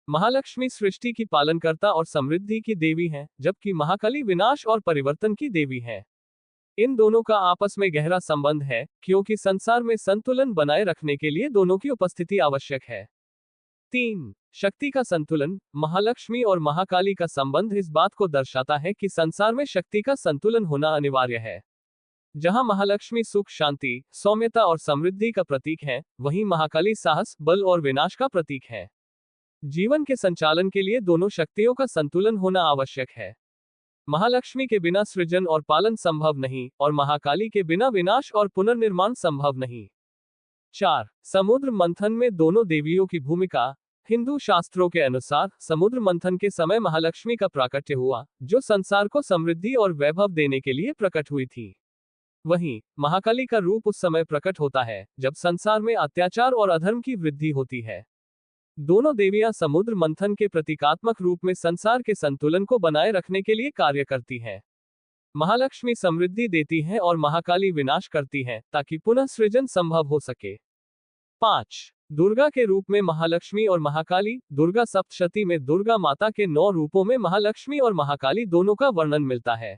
महालक्ष्मी सृष्टि की पालनकर्ता और समृद्धि की देवी हैं, जबकि महाकाली विनाश और परिवर्तन की देवी है। इन दोनों का आपस में गहरा संबंध है, क्योंकि संसार में संतुलन बनाए रखने के लिए दोनों की उपस्थिति आवश्यक है। 3. शक्ति का संतुलन। महालक्ष्मी और महाकाली का संबंध इस बात को दर्शाता है कि संसार में शक्ति का संतुलन होना अनिवार्य है। जहां महालक्ष्मी सुख, शांति, सौम्यता और समृद्धि का प्रतीक है, वहीं महाकाली साहस, बल और विनाश का प्रतीक है। जीवन के संचालन के लिए दोनों शक्तियों का संतुलन होना आवश्यक है। महालक्ष्मी के बिना सृजन और पालन संभव नहीं, और महाकाली के बिना विनाश और पुनर्निर्माण संभव नहीं। 4. समुद्र मंथन में दोनों देवियों की भूमिका। हिंदू शास्त्रों के अनुसार समुद्र मंथन के समय महालक्ष्मी का प्राकट्य हुआ, जो संसार को समृद्धि और वैभव देने के लिए प्रकट हुई थी। वहीं महाकाली का रूप उस समय प्रकट होता है जब संसार में अत्याचार और अधर्म की वृद्धि होती है। दोनों देवियां समुद्र मंथन के प्रतीकात्मक रूप में संसार के संतुलन को बनाए रखने के लिए कार्य करती हैं। महालक्ष्मी समृद्धि देती हैं और महाकाली विनाश करती हैं, ताकि पुनः सृजन संभव हो सके। 5. दुर्गा के रूप में महालक्ष्मी और महाकाली। दुर्गा सप्तशती में दुर्गा माता के 9 रूपों में महालक्ष्मी और महाकाली दोनों का वर्णन मिलता है।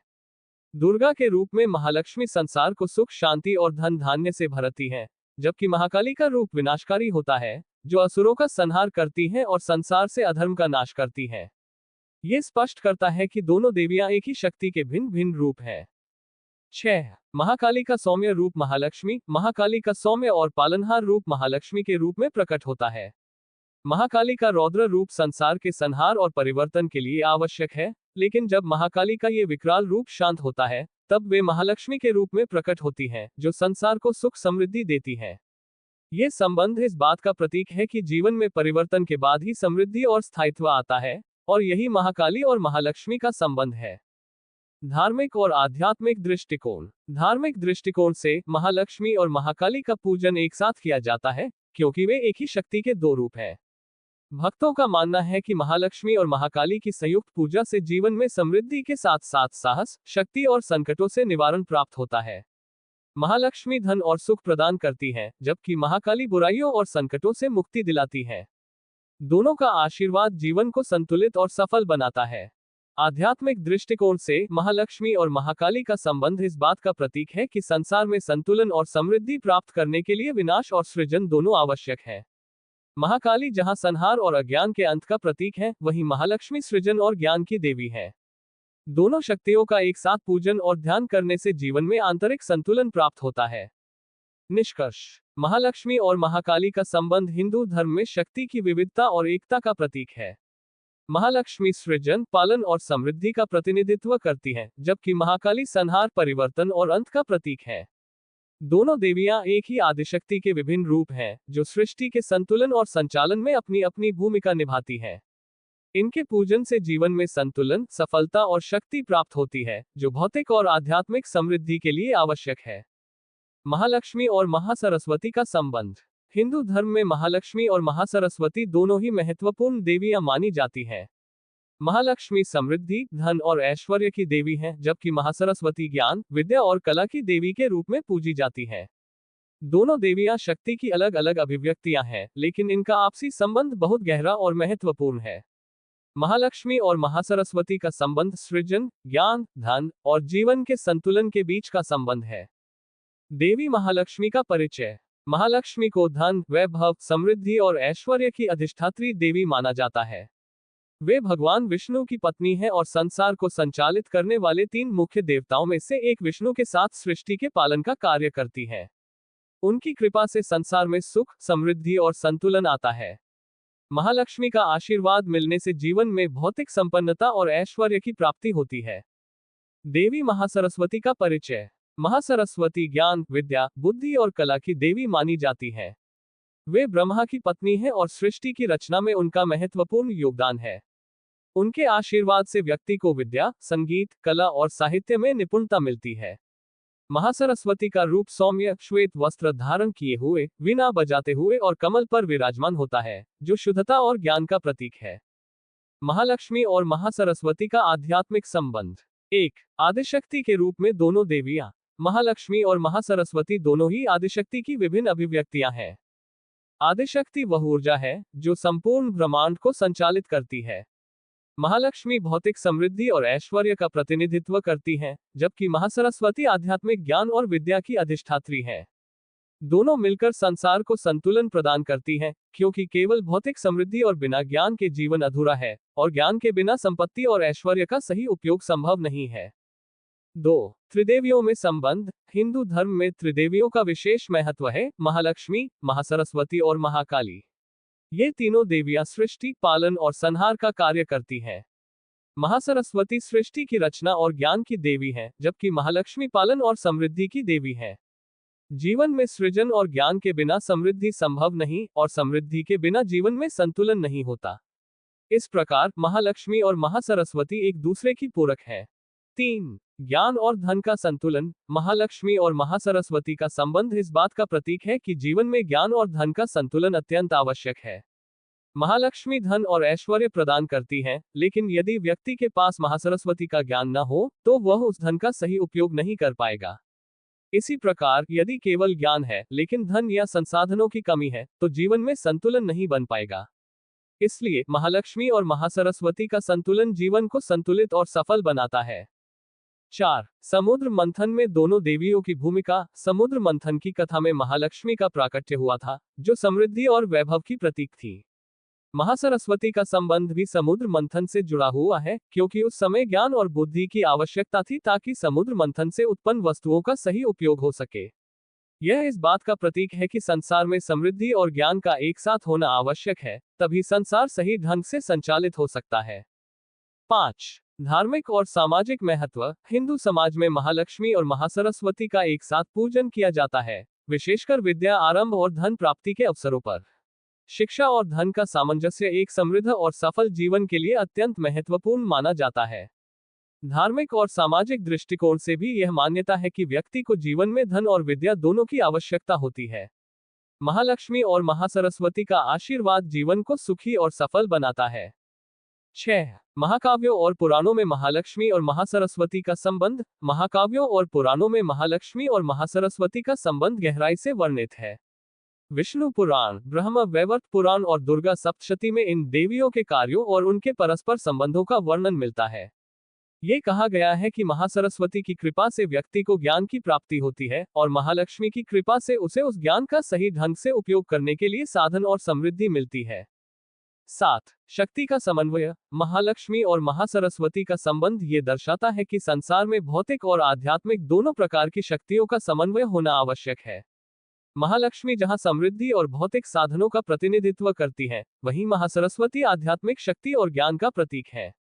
दुर्गा के रूप में महालक्ष्मी संसार को सुख, शांति और धन धान्य से भरती हैं, जबकि महाकाली का रूप विनाशकारी होता है, जो असुरों का संहार करती हैं और संसार से अधर्म का नाश करती हैं। ये स्पष्ट करता है कि दोनों देवियां एक ही शक्ति के भिन्न भिन्न रूप हैं। 6. महाकाली का सौम्य रूप। महालक्ष्मी महाकाली का सौम्य और पालनहार रूप महालक्ष्मी के रूप में प्रकट होता है। महाकाली का रौद्र रूप संसार के संहार और परिवर्तन के लिए आवश्यक है, लेकिन जब महाकाली का ये विकराल रूप शांत होता है, तब वे महालक्ष्मी के रूप में प्रकट होती हैं, जो संसार को सुख समृद्धि देती हैं। ये संबंध इस बात का प्रतीक है कि जीवन में परिवर्तन के बाद ही समृद्धि और स्थायित्व आता है, और यही महाकाली और महालक्ष्मी का संबंध है। धार्मिक और आध्यात्मिक दृष्टिकोण। धार्मिक दृष्टिकोण से महालक्ष्मी और महाकाली का पूजन एक साथ किया जाता है, क्योंकि वे एक ही शक्ति के 2 रूप हैं। भक्तों का मानना है कि महालक्ष्मी और महाकाली की संयुक्त पूजा से जीवन में समृद्धि के साथ साथ साहस, शक्ति और संकटों से निवारण प्राप्त होता है। महालक्ष्मी धन और सुख प्रदान करती हैं, जबकि महाकाली बुराइयों और संकटों से मुक्ति दिलाती है। दोनों का आशीर्वाद जीवन को संतुलित और सफल बनाता है। आध्यात्मिक दृष्टिकोण से महालक्ष्मी और महाकाली का संबंध इस बात का प्रतीक है कि संसार में संतुलन और समृद्धि प्राप्त करने के लिए विनाश और सृजन दोनों आवश्यक है। महाकाली जहां संहार और अज्ञान के अंत का प्रतीक है, वहीं महालक्ष्मी सृजन और ज्ञान की देवी है। दोनों शक्तियों का एक साथ पूजन और ध्यान करने से जीवन में आंतरिक संतुलन प्राप्त होता है। निष्कर्ष। महालक्ष्मी और महाकाली का संबंध हिंदू धर्म में शक्ति की विविधता और एकता का प्रतीक है। महालक्ष्मी सृजन, पालन और समृद्धि का प्रतिनिधित्व करती हैं, जबकि महाकाली संहार, परिवर्तन और अंत का प्रतीक है। दोनों देवियां एक ही आदिशक्ति के विभिन्न रूप हैं, जो सृष्टि के संतुलन और संचालन में अपनी अपनी भूमिका निभाती हैं। इनके पूजन से जीवन में संतुलन, सफलता और शक्ति प्राप्त होती है, जो भौतिक और आध्यात्मिक समृद्धि के लिए आवश्यक है। महालक्ष्मी और महासरस्वती का संबंध। हिंदू धर्म में महालक्ष्मी और महासरस्वती दोनों ही महत्वपूर्ण देवियां मानी जाती हैं। महालक्ष्मी समृद्धि, धन और ऐश्वर्य की देवी हैं, जबकि महासरस्वती ज्ञान, विद्या और कला की देवी के रूप में पूजी जाती हैं। दोनों देवियां शक्ति की अलग अलग अभिव्यक्तियां हैं, लेकिन इनका आपसी संबंध बहुत गहरा और महत्वपूर्ण है। महालक्ष्मी और महासरस्वती का संबंध सृजन, ज्ञान, धन और जीवन के संतुलन के बीच का संबंध है। देवी महालक्ष्मी का परिचय। महालक्ष्मी को धन, वैभव, समृद्धि और ऐश्वर्य की अधिष्ठात्री देवी माना जाता है। वे भगवान विष्णु की पत्नी है और संसार को संचालित करने वाले 3 मुख्य देवताओं में से एक विष्णु के साथ सृष्टि के पालन का कार्य करती है। उनकी कृपा से संसार में सुख, समृद्धि और संतुलन आता है। महालक्ष्मी का आशीर्वाद मिलने से जीवन में भौतिक संपन्नता और ऐश्वर्य की प्राप्ति होती है। देवी महासरस्वती का परिचय। महासरस्वती ज्ञान, विद्या, बुद्धि और कला की देवी मानी जाती है। वे ब्रह्मा की पत्नी हैं और सृष्टि की रचना में उनका महत्वपूर्ण योगदान है। उनके आशीर्वाद से व्यक्ति को विद्या, संगीत, कला और साहित्य में निपुणता मिलती है। महासरस्वती का रूप सौम्य, श्वेत वस्त्र धारण किए हुए, वीणा बजाते हुए और कमल पर विराजमान होता है, जो शुद्धता और ज्ञान का प्रतीक है। महालक्ष्मी और महासरस्वती का आध्यात्मिक संबंध। 1. आदिशक्ति के रूप में दोनों देवियां। महालक्ष्मी और महासरस्वती दोनों ही आदिशक्ति की विभिन्न अभिव्यक्तियां हैं। आदिशक्ति वह ऊर्जा है जो संपूर्ण ब्रह्मांड को संचालित करती है। महालक्ष्मी भौतिक समृद्धि और ऐश्वर्य का प्रतिनिधित्व करती हैं, जबकि महासरस्वती आध्यात्मिक ज्ञान और विद्या की अधिष्ठात्री है। दोनों मिलकर संसार को संतुलन प्रदान करती हैं, क्योंकि केवल भौतिक समृद्धि और बिना ज्ञान के जीवन अधूरा है, और ज्ञान के बिना संपत्ति और ऐश्वर्य का सही उपयोग संभव नहीं है। 2. त्रिदेवियों में संबंध। हिंदू धर्म में त्रिदेवियों का विशेष महत्व है, महालक्ष्मी, महासरस्वती और महाकाली। ये तीनों देवियां सृष्टि, पालन और संहार का कार्य करती हैं। महासरस्वती सृष्टि की रचना और ज्ञान की देवी हैं, जबकि महालक्ष्मी पालन और समृद्धि की देवी हैं। जीवन में सृजन और ज्ञान के बिना समृद्धि संभव नहीं, और समृद्धि के बिना जीवन में संतुलन नहीं होता। इस प्रकार महालक्ष्मी और महासरस्वती एक दूसरे की पूरक है। 3. ज्ञान और धन का संतुलन। महालक्ष्मी और महासरस्वती का संबंध इस बात का प्रतीक है कि जीवन में ज्ञान और धन का संतुलन अत्यंत आवश्यक है। महालक्ष्मी धन और ऐश्वर्य प्रदान करती हैं, लेकिन यदि व्यक्ति के पास महासरस्वती का ज्ञान न हो, तो वह उस धन का सही उपयोग नहीं कर पाएगा। इसी प्रकार यदि केवल ज्ञान है, लेकिन धन या संसाधनों की कमी है, तो जीवन में संतुलन नहीं बन पाएगा। इसलिए महालक्ष्मी और महासरस्वती का संतुलन जीवन को संतुलित और सफल बनाता है। 4. समुद्र मंथन में दोनों देवियों की भूमिका। समुद्र मंथन की कथा में महालक्ष्मी का प्राकट्य हुआ था, जो समृद्धि और वैभव की प्रतीक थी। महासरस्वती का संबंध भी समुद्र मंथन से जुड़ा हुआ है, क्योंकि उस समय ज्ञान और बुद्धि की आवश्यकता थी ताकि समुद्र मंथन से उत्पन्न वस्तुओं का सही उपयोग हो सके। यह इस बात का प्रतीक है कि संसार में समृद्धि और ज्ञान का एक साथ होना आवश्यक है, तभी संसार सही ढंग से संचालित हो सकता है। 5. धार्मिक और सामाजिक महत्व। हिंदू समाज में महालक्ष्मी और महासरस्वती का एक साथ पूजन किया जाता है, विशेषकर विद्या आरंभ और धन प्राप्ति के अवसरों पर। शिक्षा और धन का सामंजस्य एक समृद्ध और सफल जीवन के लिए अत्यंत महत्वपूर्ण माना जाता है। धार्मिक और सामाजिक दृष्टिकोण से भी यह मान्यता है कि व्यक्ति को जीवन में धन और विद्या दोनों की आवश्यकता होती है। महालक्ष्मी और महासरस्वती का आशीर्वाद जीवन को सुखी और सफल बनाता है। 6. महाकाव्यों और पुराणों में महालक्ष्मी और महासरस्वती का संबंध। महाकाव्यों और पुराणों में महालक्ष्मी और महासरस्वती का संबंध गहराई से वर्णित है। विष्णु पुराण, ब्रह्म वैवर्त पुराण और दुर्गा सप्तशती में इन देवियों के कार्यों और उनके परस्पर संबंधों का वर्णन मिलता है। ये कहा गया है कि महासरस्वती की कृपा से व्यक्ति को ज्ञान की प्राप्ति होती है, और महालक्ष्मी की कृपा से उसे उस ज्ञान का सही ढंग से उपयोग करने के लिए साधन और समृद्धि मिलती है। 7. शक्ति का समन्वय। महालक्ष्मी और महासरस्वती का संबंध ये दर्शाता है कि संसार में भौतिक और आध्यात्मिक दोनों प्रकार की शक्तियों का समन्वय होना आवश्यक है। महालक्ष्मी जहां समृद्धि और भौतिक साधनों का प्रतिनिधित्व करती है, वहीं महासरस्वती आध्यात्मिक शक्ति और ज्ञान का प्रतीक है।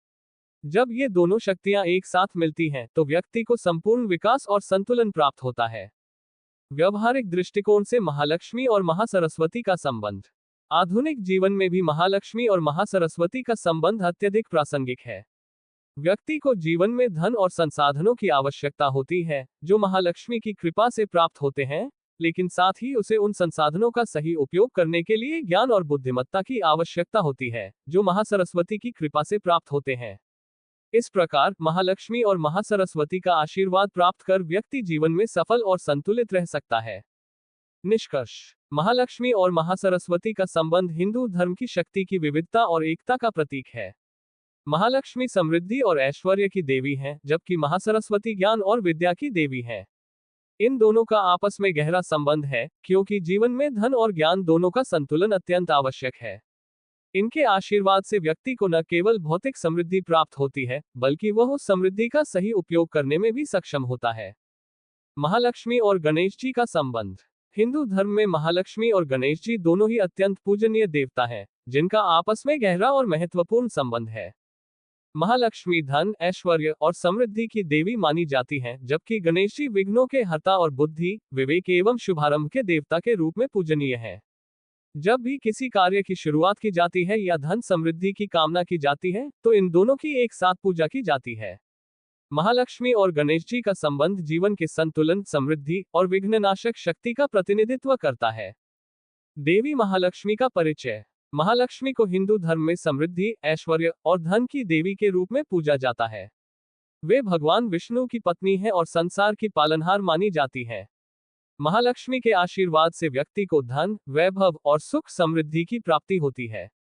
जब ये दोनों शक्तियां एक साथ मिलती हैं, तो व्यक्ति को संपूर्ण विकास और संतुलन प्राप्त होता है। व्यवहारिक दृष्टिकोण से महालक्ष्मी और महासरस्वती का संबंध। आधुनिक जीवन में भी महालक्ष्मी और महासरस्वती का संबंध अत्यधिक प्रासंगिक है। व्यक्ति को जीवन में धन और संसाधनों की आवश्यकता होती है, जो महालक्ष्मी की कृपा से प्राप्त होते हैं, लेकिन साथ ही उसे उन संसाधनों का सही उपयोग करने के लिए ज्ञान और बुद्धिमत्ता की आवश्यकता होती है, जो महासरस्वती की कृपा से प्राप्त होते हैं। इस प्रकार महालक्ष्मी और महासरस्वती का आशीर्वाद प्राप्त कर व्यक्ति जीवन में सफल और संतुलित रह सकता है। निष्कर्ष। महालक्ष्मी और महासरस्वती का संबंध हिंदू धर्म की शक्ति की विविधता और एकता का प्रतीक है। महालक्ष्मी समृद्धि और ऐश्वर्य की देवी हैं, जबकि महासरस्वती ज्ञान और विद्या की देवी हैं। इन दोनों का आपस में गहरा संबंध है, क्योंकि जीवन में धन और ज्ञान दोनों का संतुलन अत्यंत आवश्यक है। इनके आशीर्वाद से व्यक्ति को न केवल भौतिक समृद्धि प्राप्त होती है, बल्कि वह उस समृद्धि का सही उपयोग करने में भी सक्षम होता है। महालक्ष्मी और गणेश जी का संबंध। हिंदू धर्म में महालक्ष्मी और गणेश जी दोनों ही अत्यंत पूजनीय देवता हैं, जिनका आपस में गहरा और महत्वपूर्ण संबंध है। महालक्ष्मी धन, ऐश्वर्य और समृद्धि की देवी मानी जाती हैं, जबकि गणेश जी विघ्नों के हर्ता और बुद्धि, विवेक एवं शुभारंभ के देवता के रूप में पूजनीय हैं। जब भी किसी कार्य की शुरुआत की जाती है या धन समृद्धि की कामना की जाती है, तो इन दोनों की एक साथ पूजा की जाती है। महालक्ष्मी और गणेश जी का संबंध जीवन के संतुलन, समृद्धि और विघ्ननाशक शक्ति का प्रतिनिधित्व करता है। देवी महालक्ष्मी का परिचय। महालक्ष्मी को हिंदू धर्म में समृद्धि, ऐश्वर्य और धन की देवी के रूप में पूजा जाता है। वे भगवान विष्णु की पत्नी है और संसार की पालनहार मानी जाती है। महालक्ष्मी के आशीर्वाद से व्यक्ति को धन, वैभव और सुख समृद्धि की प्राप्ति होती है।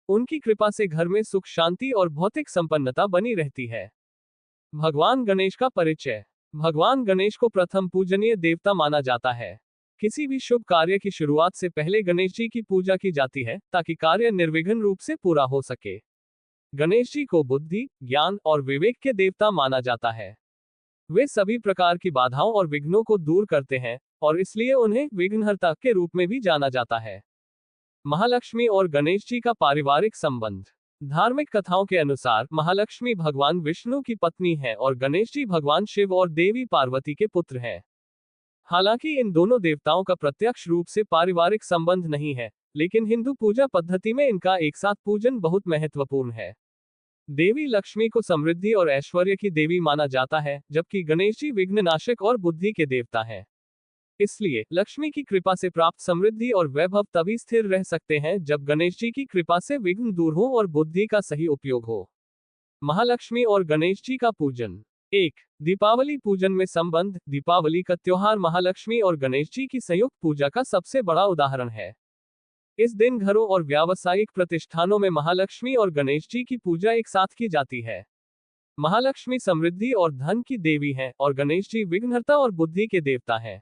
उनकी कृपा से घर में सुख शांति और भौतिक संपन्नता बनी रहती है। भगवान गणेश का परिचय। भगवान गणेश को प्रथम पूजनीय देवता माना जाता है। किसी भी शुभ कार्य की शुरुआत से पहले गणेश जी की पूजा की जाती है ताकि कार्य निर्विघ्न रूप से पूरा हो सके। गणेश जी को बुद्धि, ज्ञान और विवेक के देवता माना जाता है। वे सभी प्रकार की बाधाओं और विघ्नों को दूर करते हैं और इसलिए उन्हें विघ्नहर्ता के रूप में भी जाना जाता है। महालक्ष्मी और गणेश जी का पारिवारिक संबंध। धार्मिक कथाओं के अनुसार महालक्ष्मी भगवान विष्णु की पत्नी है और गणेश जी भगवान शिव और देवी पार्वती के पुत्र हैं। हालांकि इन दोनों देवताओं का प्रत्यक्ष रूप से पारिवारिक संबंध नहीं है, लेकिन हिंदू पूजा पद्धति में इनका एक साथ पूजन बहुत महत्वपूर्ण है। देवी लक्ष्मी को समृद्धि और ऐश्वर्य की देवी माना जाता है, जबकि गणेश जी विघ्ननाशक और बुद्धि के देवता हैं। इसलिए लक्ष्मी की कृपा से प्राप्त समृद्धि और वैभव तभी स्थिर रह सकते हैं जब गणेश जी की कृपा से विघ्न दूर हो और बुद्धि का सही उपयोग हो। महालक्ष्मी और गणेश जी का पूजन। 1. दीपावली पूजन में संबंध। दीपावली का त्योहार महालक्ष्मी और गणेश जी की संयुक्त पूजा का सबसे बड़ा उदाहरण है। इस दिन घरों और व्यावसायिक प्रतिष्ठानों में महालक्ष्मी और गणेश जी की पूजा एक साथ की जाती है। महालक्ष्मी समृद्धि और धन की देवी हैं और गणेश जी विघ्नहर्ता और बुद्धि के देवता हैं।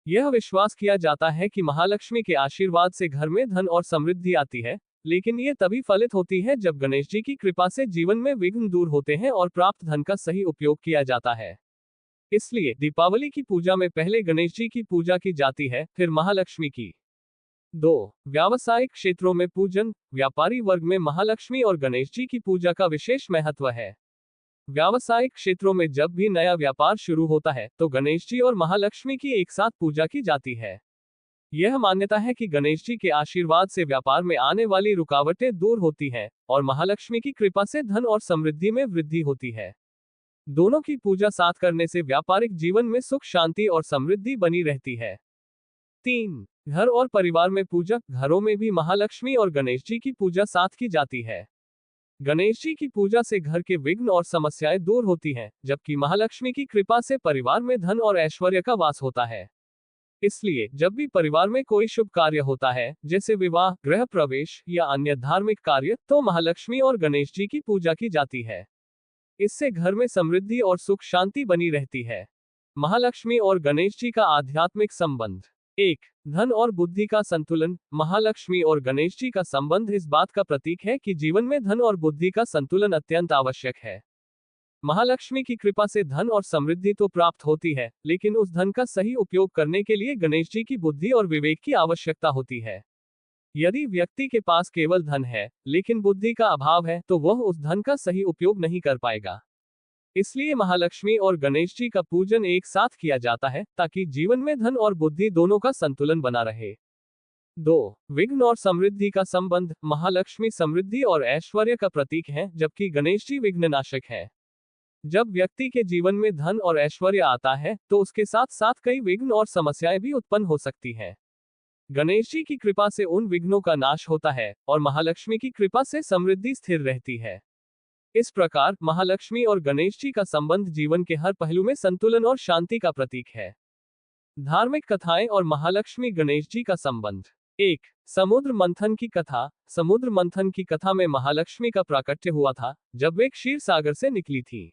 यह विश्वास किया जाता है कि महालक्ष्मी के आशीर्वाद से घर में धन और समृद्धि आती है, लेकिन ये तभी फलित होती है जब गणेश जी की कृपा से जीवन में विघ्न दूर होते हैं और प्राप्त धन का सही उपयोग किया जाता है। इसलिए दीपावली की पूजा में पहले गणेश जी की पूजा की जाती है, फिर महालक्ष्मी की। 2. व्यावसायिक क्षेत्रों में पूजन। व्यापारी वर्ग में महालक्ष्मी और गणेश जी की पूजा का विशेष महत्व है। व्यावसायिक क्षेत्रों में जब भी नया व्यापार शुरू होता है तो गणेश जी और महालक्ष्मी की एक साथ पूजा की जाती है। यह मान्यता है कि गणेश जी के आशीर्वाद से व्यापार में आने वाली रुकावटें दूर होती हैं और महालक्ष्मी की कृपा से धन और समृद्धि में वृद्धि होती है। दोनों की पूजा साथ करने से व्यापारिक जीवन में सुख शांति और समृद्धि बनी रहती है। 3. घर और परिवार में पूजा। घरों में भी महालक्ष्मी और गणेश जी की पूजा साथ की जाती है। गणेश जी की पूजा से घर के विघ्न और समस्याएं दूर होती हैं, जबकि महालक्ष्मी की कृपा से परिवार में धन और ऐश्वर्य का वास होता है। इसलिए जब भी परिवार में कोई शुभ कार्य होता है, जैसे विवाह, गृह प्रवेश या अन्य धार्मिक कार्य, तो महालक्ष्मी और गणेश जी की पूजा की जाती है। इससे घर में समृद्धि और सुख शांति बनी रहती है। महालक्ष्मी और गणेश जी का आध्यात्मिक संबंध। 1. धन और बुद्धि का संतुलन। महालक्ष्मी और गणेश जी का संबंध इस बात का प्रतीक है कि जीवन में धन और बुद्धि का संतुलन अत्यंत आवश्यक है। महालक्ष्मी की कृपा से धन और समृद्धि तो प्राप्त होती है, लेकिन उस धन का सही उपयोग करने के लिए गणेश जी की बुद्धि और विवेक की आवश्यकता होती है। यदि व्यक्ति के पास केवल धन है, लेकिन बुद्धि का अभाव है, तो वह उस धन का सही उपयोग नहीं कर पाएगा। इसलिए महालक्ष्मी और गणेश जी का पूजन एक साथ किया जाता है ताकि जीवन में धन और बुद्धि दोनों का संतुलन बना रहे। 2. विघ्न और समृद्धि का संबंध। महालक्ष्मी समृद्धि और ऐश्वर्य का प्रतीक है, जबकि गणेश जी विघ्ननाशक है। जब व्यक्ति के जीवन में धन और ऐश्वर्य आता है तो उसके साथ साथ कई विघ्न और समस्याएं भी उत्पन्न हो सकती हैं। गणेश जी की कृपा से उन विघ्नों का नाश होता है और महालक्ष्मी की कृपा से समृद्धि स्थिर रहती है। इस प्रकार महालक्ष्मी और गणेश जी का संबंध जीवन के हर पहलू में संतुलन और शांति का प्रतीक है। धार्मिक कथाएं और महालक्ष्मी गणेश जी का संबंध। 1. समुद्र मंथन की कथा। समुद्र मंथन की कथा में महालक्ष्मी का प्राकट्य हुआ था जब वे क्षीर सागर से निकली थी।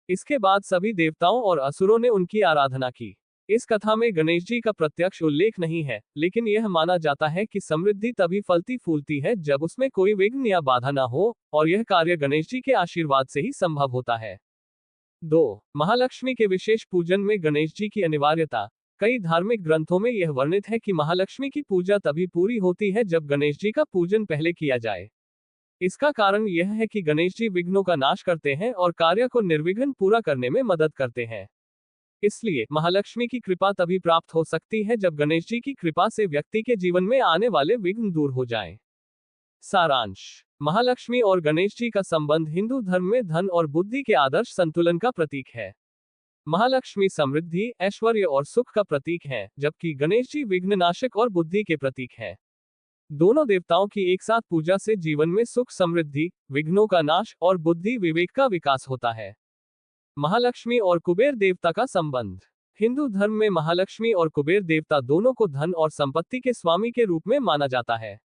इसके बाद सभी देवताओं और असुरों ने उनकी आराधना की। इस कथा में गणेश जी का प्रत्यक्ष उल्लेख नहीं है, लेकिन यह माना जाता है कि समृद्धि तभी फलती फूलती है जब उसमें कोई विघ्न या बाधा न हो, और यह कार्य गणेश जी के आशीर्वाद से ही संभव होता है। 2. महालक्ष्मी के विशेष पूजन में गणेश जी की अनिवार्यता। कई धार्मिक ग्रंथों में यह वर्णित है कि महालक्ष्मी की पूजा तभी पूरी होती है जब गणेश जी का पूजन पहले किया जाए। इसका कारण यह है कि गणेश जी विघ्नों का नाश करते हैं और कार्य को निर्विघ्न पूरा करने में मदद करते हैं। इसलिए महालक्ष्मी की कृपा तभी प्राप्त हो सकती है जब गणेश जी की कृपा से व्यक्ति के जीवन में आने वाले विघ्न दूर हो जाएं। सारांश। महालक्ष्मी और गणेश जी का संबंध हिंदू धर्म में धन और बुद्धि के आदर्श संतुलन का प्रतीक है। महालक्ष्मी समृद्धि, ऐश्वर्य और सुख का प्रतीक है, जबकि गणेश जी विघ्ननाशक और बुद्धि के प्रतीक है। दोनों देवताओं की एक साथ पूजा से जीवन में सुख समृद्धि, विघ्नों का नाश और बुद्धि विवेक का विकास होता है। महालक्ष्मी और कुबेर देवता का संबंध। हिंदू धर्म में महालक्ष्मी और कुबेर देवता दोनों को धन और संपत्ति के स्वामी के रूप में माना जाता है।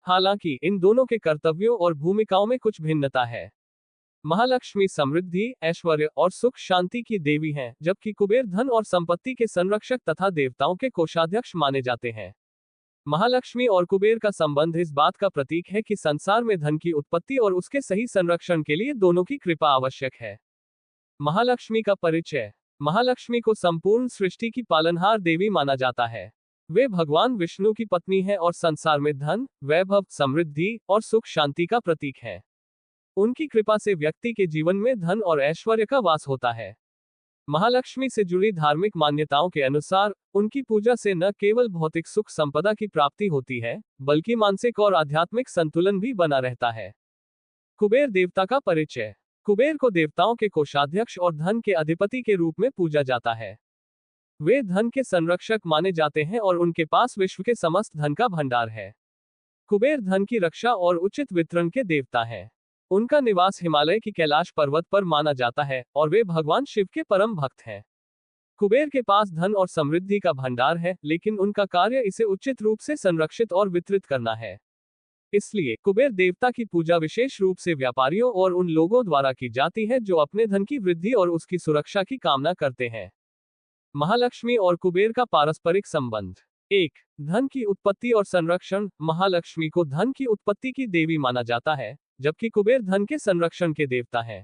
हालांकि इन दोनों के कर्तव्यों और भूमिकाओं में कुछ भिन्नता है। महालक्ष्मी समृद्धि, ऐश्वर्य और सुख शांति की देवी हैं, जबकि कुबेर धन और संपत्ति के संरक्षक तथा देवताओं के कोषाध्यक्ष माने जाते हैं। महालक्ष्मी और कुबेर का संबंध इस बात का प्रतीक है कि संसार में धन की उत्पत्ति और उसके सही संरक्षण के लिए दोनों की कृपा आवश्यक है। महालक्ष्मी का परिचय। महालक्ष्मी को संपूर्ण सृष्टि की पालनहार देवी माना जाता है। वे भगवान विष्णु की पत्नी है और संसार में धन, वैभव, समृद्धि और सुख शांति का प्रतीक है। उनकी कृपा से व्यक्ति के जीवन में धन और ऐश्वर्य का वास होता है। महालक्ष्मी से जुड़ी धार्मिक मान्यताओं के अनुसार उनकी पूजा से न केवल भौतिक सुख संपदा की प्राप्ति होती है, बल्कि मानसिक और आध्यात्मिक संतुलन भी बना रहता है। कुबेर देवता का परिचय। कुबेर को देवताओं के कोषाध्यक्ष और धन के अधिपति के रूप में पूजा जाता है। वे धन के संरक्षक माने जाते हैं और उनके पास विश्व के समस्त धन का भंडार है। कुबेर धन की रक्षा और उचित वितरण के देवता हैं। उनका निवास हिमालय की कैलाश पर्वत पर माना जाता है और वे भगवान शिव के परम भक्त हैं। कुबेर के पास धन और समृद्धि का भंडार है, लेकिन उनका कार्य इसे उचित रूप से संरक्षित और वितरित करना है। इसलिए कुबेर देवता की पूजा विशेष रूप से व्यापारियों और उन लोगों द्वारा की जाती है जो अपने धन की वृद्धि और उसकी सुरक्षा की कामना करते हैं। महालक्ष्मी और कुबेर का पारस्परिक संबंध। 1. धन की उत्पत्ति और संरक्षण। महालक्ष्मी को धन की उत्पत्ति की देवी माना जाता है, जबकि कुबेर धन के संरक्षण के देवता हैं।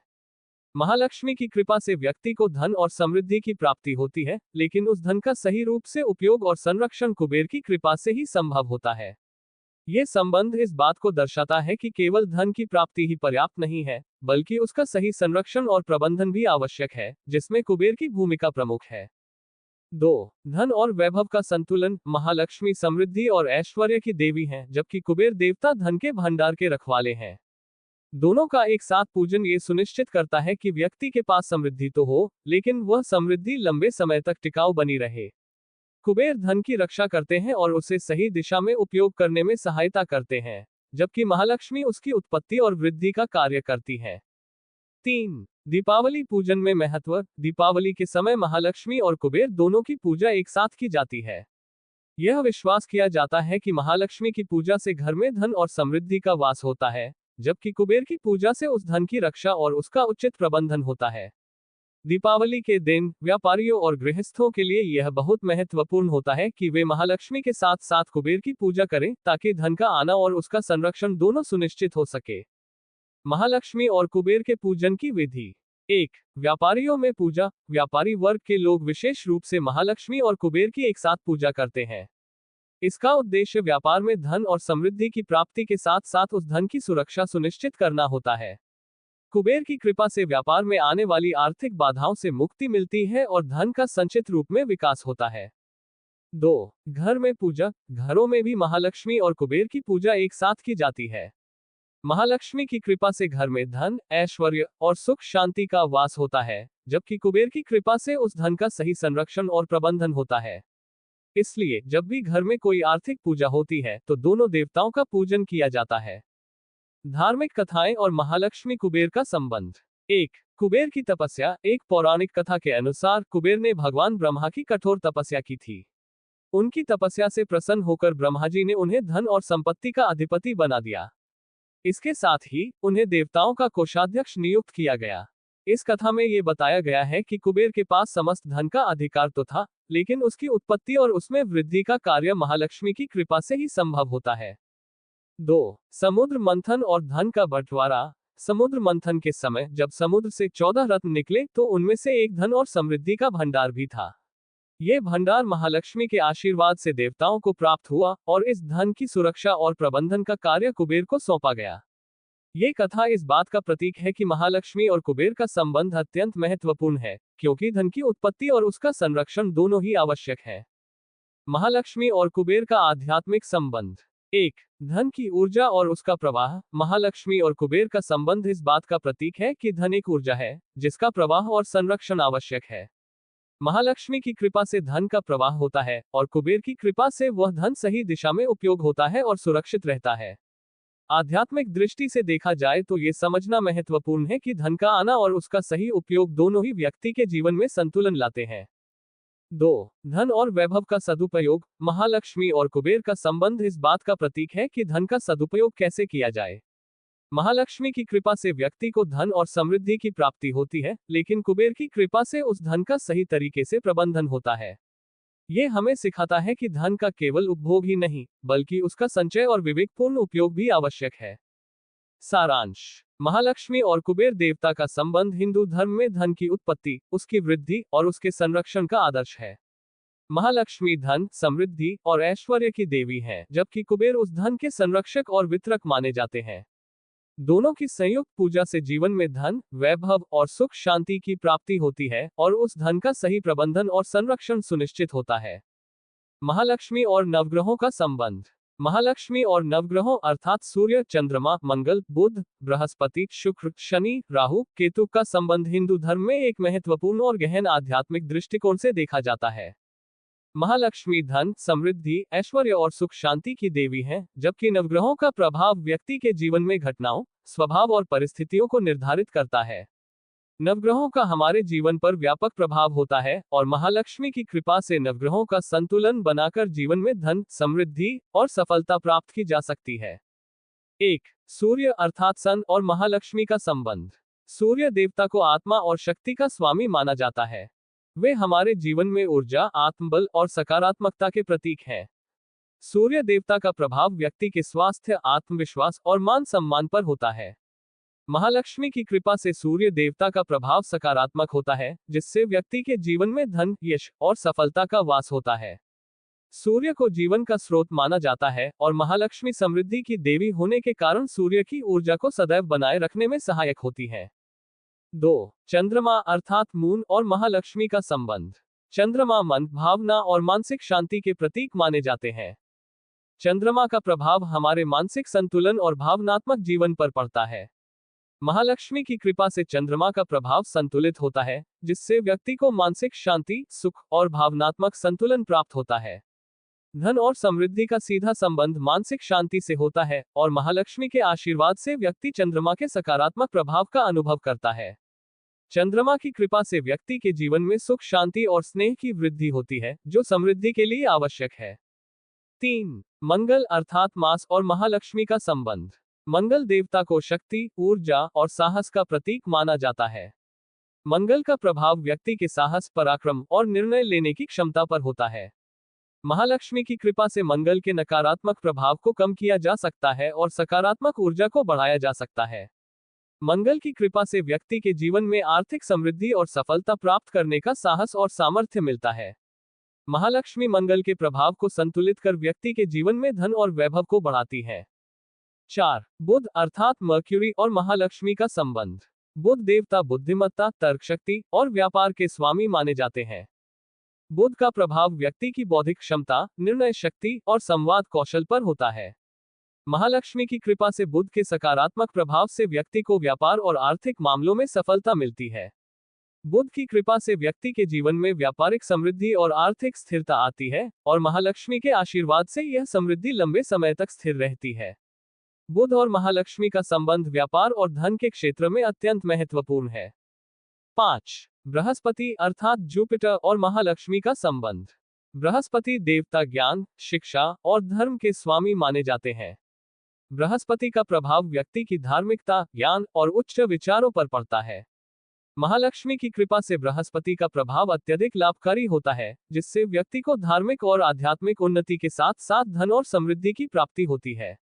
महालक्ष्मी की कृपा से व्यक्ति को धन और समृद्धि की प्राप्ति होती है, लेकिन उस धन का सही रूप से उपयोग और संरक्षण कुबेर की कृपा से ही संभव होता है। ये संबंध इस बात को दर्शाता है कि केवल धन की प्राप्ति ही पर्याप्त नहीं है, बल्कि उसका सही संरक्षण और प्रबंधन भी आवश्यक है, जिसमें कुबेर की भूमिका प्रमुख है। 2. धन और वैभव का संतुलन। महालक्ष्मी समृद्धि और ऐश्वर्य की देवी हैं, जबकि कुबेर देवता धन के भंडार के रखवाले हैं। दोनों का एक साथ पूजन ये सुनिश्चित करता है कि व्यक्ति के पास समृद्धि तो हो, लेकिन वह समृद्धि लंबे समय तक टिकाऊ बनी रहे। कुबेर धन की रक्षा करते हैं और उसे सही दिशा में उपयोग करने में सहायता करते हैं, जबकि महालक्ष्मी उसकी उत्पत्ति और वृद्धि का कार्य करती है। 3. दीपावली पूजन में महत्व। दीपावली के समय महालक्ष्मी और कुबेर दोनों की पूजा एक साथ की जाती है। यह विश्वास किया जाता है कि महालक्ष्मी की पूजा से घर में धन और समृद्धि का वास होता है, जबकि कुबेर की पूजा से उस धन की रक्षा और उसका उचित प्रबंधन होता है। दीपावली के दिन व्यापारियों और गृहस्थों के लिए यह बहुत महत्वपूर्ण होता है कि वे महालक्ष्मी के साथ साथ कुबेर की पूजा करें, ताकि धन का आना और उसका संरक्षण दोनों सुनिश्चित हो सके। महालक्ष्मी और कुबेर के पूजन की विधि। 1. व्यापारियों में पूजा। व्यापारी वर्ग के लोग विशेष रूप से महालक्ष्मी और कुबेर की एक साथ पूजा करते हैं। इसका उद्देश्य व्यापार में धन और समृद्धि की प्राप्ति के साथ साथ उस धन की सुरक्षा सुनिश्चित करना होता है। कुबेर की कृपा से व्यापार में आने वाली आर्थिक बाधाओं से मुक्ति मिलती है और धन का संचित रूप में विकास होता है। 2. घर में पूजा। घरों में भी महालक्ष्मी और कुबेर की पूजा एक साथ की जाती है। महालक्ष्मी की कृपा से घर में धन, ऐश्वर्य और सुख शांति का वास होता है, जबकि कुबेर की कृपा से उस धन का सही संरक्षण और प्रबंधन होता है। इसलिए जब भी घर में कोई आर्थिक पूजा होती है तो दोनों देवताओं का पूजन किया जाता है। धार्मिक कथाएं और महालक्ष्मी कुबेर का संबंध। 1. कुबेर की तपस्या। एक पौराणिक कथा के अनुसार कुबेर ने भगवान ब्रह्मा की कठोर तपस्या की थी। उनकी तपस्या से प्रसन्न होकर ब्रह्मा जी ने उन्हें धन और संपत्ति का अधिपति बना दिया। इसके साथ ही उन्हें देवताओं का कोषाध्यक्ष नियुक्त किया गया। इस कथा में ये बताया गया है कि कुबेर के पास समस्त धन का अधिकार तो था, लेकिन उसकी उत्पत्ति और उसमें वृद्धि का कार्य महालक्ष्मी की कृपा से ही संभव होता है। 2. समुद्र मंथन और धन का बंटवारा। समुद्र मंथन के समय जब समुद्र से 14 रत्न निकले तो उनमें से एक धन और समृद्धि का भंडार भी था। ये भंडार महालक्ष्मी के आशीर्वाद से देवताओं को प्राप्त हुआ और इस धन की सुरक्षा और प्रबंधन का कार्य कुबेर को सौंपा गया। ये कथा इस बात का प्रतीक है कि महालक्ष्मी और कुबेर का संबंध अत्यंत महत्वपूर्ण है, क्योंकि धन की उत्पत्ति और उसका संरक्षण दोनों ही आवश्यक है। महालक्ष्मी और कुबेर का आध्यात्मिक संबंध। 1. धन की ऊर्जा और उसका प्रवाह। महालक्ष्मी और कुबेर का संबंध इस बात का प्रतीक है कि धन एक ऊर्जा है, जिसका प्रवाह और संरक्षण आवश्यक है। महालक्ष्मी की कृपा से धन का प्रवाह होता है और कुबेर की कृपा से वह धन सही दिशा में उपयोग होता है और सुरक्षित रहता है। आध्यात्मिक दृष्टि से देखा जाए तो ये समझना महत्वपूर्ण है कि धन का आना और उसका सही उपयोग दोनों ही व्यक्ति के जीवन में संतुलन लाते हैं। दो, धन और वैभव का सदुपयोग। महालक्ष्मी और कुबेर का संबंध इस बात का प्रतीक है कि धन का सदुपयोग कैसे किया जाए। महालक्ष्मी की कृपा से व्यक्ति को धन और समृद्धि की प्राप्ति होती है, लेकिन कुबेर की कृपा से उस धन का सही तरीके से प्रबंधन होता है। ये हमें सिखाता है कि धन का केवल उपभोग ही नहीं, बल्कि उसका संचय और विवेकपूर्ण उपयोग भी आवश्यक है। सारांश। महालक्ष्मी और कुबेर देवता का संबंध हिंदू धर्म में धन की उत्पत्ति, उसकी वृद्धि और उसके संरक्षण का आदर्श है। महालक्ष्मी धन, समृद्धि और ऐश्वर्य की देवी हैं, जबकि कुबेर उस धन के संरक्षक और वितरक माने जाते हैं। दोनों की संयुक्त पूजा से जीवन में धन, वैभव और सुख शांति की प्राप्ति होती है और उस धन का सही प्रबंधन और संरक्षण सुनिश्चित होता है। महालक्ष्मी और नवग्रहों का संबंध। महालक्ष्मी और नवग्रहों अर्थात सूर्य, चंद्रमा, मंगल, बुध, बृहस्पति, शुक्र, शनि, राहु, केतु का संबंध हिंदू धर्म में एक महत्वपूर्ण और गहन आध्यात्मिक दृष्टिकोण से देखा जाता है। महालक्ष्मी धन, समृद्धि, ऐश्वर्य और सुख शांति की देवी हैं, जबकि नवग्रहों का प्रभाव व्यक्ति के जीवन में घटनाओं, स्वभाव और परिस्थितियों को निर्धारित करता है। नवग्रहों का हमारे जीवन पर व्यापक प्रभाव होता है और महालक्ष्मी की कृपा से नवग्रहों का संतुलन बनाकर जीवन में धन, समृद्धि और सफलता प्राप्त की जा सकती है। एक, सूर्य अर्थात सन और महालक्ष्मी का संबंध। सूर्य देवता को आत्मा और शक्ति का स्वामी माना जाता है। वे हमारे जीवन में ऊर्जा, आत्मबल और सकारात्मकता के प्रतीक हैं। सूर्य देवता का प्रभाव व्यक्ति के स्वास्थ्य, आत्मविश्वास और मान सम्मान पर होता है। महालक्ष्मी की कृपा से सूर्य देवता का प्रभाव सकारात्मक होता है, जिससे व्यक्ति के जीवन में धन, यश और सफलता का वास होता है। सूर्य को जीवन का स्रोत माना जाता है और महालक्ष्मी समृद्धि की देवी होने के कारण सूर्य की ऊर्जा को सदैव बनाए रखने में सहायक होती है। दो, चंद्रमा अर्थात मून और महालक्ष्मी का संबंध। चंद्रमा मन, भावना और मानसिक शांति के प्रतीक माने जाते हैं। चंद्रमा का प्रभाव हमारे मानसिक संतुलन और भावनात्मक जीवन पर पड़ता है। महालक्ष्मी की कृपा से चंद्रमा का प्रभाव संतुलित होता है, जिससे व्यक्ति को मानसिक शांति, सुख और भावनात्मक संतुलन प्राप्त होता है। धन और समृद्धि का सीधा संबंध मानसिक शांति से होता है और महालक्ष्मी के आशीर्वाद से व्यक्ति चंद्रमा के सकारात्मक प्रभाव का अनुभव करता है। चंद्रमा की कृपा से व्यक्ति के जीवन में सुख, शांति और स्नेह की वृद्धि होती है, जो समृद्धि के लिए आवश्यक है। तीन, मंगल अर्थात मास और महालक्ष्मी का संबंध। मंगल देवता को शक्ति, ऊर्जा और साहस का प्रतीक माना जाता है। मंगल का प्रभाव व्यक्ति के साहस, पराक्रम और निर्णय लेने की क्षमता पर होता है। महालक्ष्मी की कृपा से मंगल के नकारात्मक प्रभाव को कम किया जा सकता है और सकारात्मक ऊर्जा को बढ़ाया जा सकता है। मंगल की कृपा से व्यक्ति के जीवन में आर्थिक समृद्धि और सफलता प्राप्त करने का साहस और सामर्थ्य मिलता है। महालक्ष्मी मंगल के प्रभाव को संतुलित कर व्यक्ति के जीवन में धन और वैभव को बढ़ाती है। चार, बुध अर्थात मर्क्यूरी और महालक्ष्मी का संबंध। बुध देवता बुद्धिमत्ता, तर्कशक्ति और व्यापार के स्वामी माने जाते हैं। बुध का प्रभाव व्यक्ति की बौद्धिक क्षमता, निर्णय शक्ति और संवाद कौशल पर होता है। महालक्ष्मी की कृपा से बुध के सकारात्मक प्रभाव से व्यक्ति को व्यापार और आर्थिक मामलों में सफलता मिलती है। बुध की कृपा से व्यक्ति के जीवन में व्यापारिक समृद्धि और आर्थिक स्थिरता आती है और महालक्ष्मी के आशीर्वाद से यह समृद्धि लंबे समय तक स्थिर रहती है। बुध और महालक्ष्मी का संबंध व्यापार और धन के क्षेत्र में अत्यंत महत्वपूर्ण है। 5, बृहस्पति अर्थात जुपिटर और महालक्ष्मी का संबंध। बृहस्पति देवता ज्ञान, शिक्षा और धर्म के स्वामी माने जाते हैं। बृहस्पति का प्रभाव व्यक्ति की धार्मिकता, ज्ञान और उच्च विचारों पर पड़ता है। महालक्ष्मी की कृपा से बृहस्पति का प्रभाव अत्यधिक लाभकारी होता है, जिससे व्यक्ति को धार्मिक और आध्यात्मिक उन्नति के साथ साथ धन और समृद्धि की प्राप्ति होती है।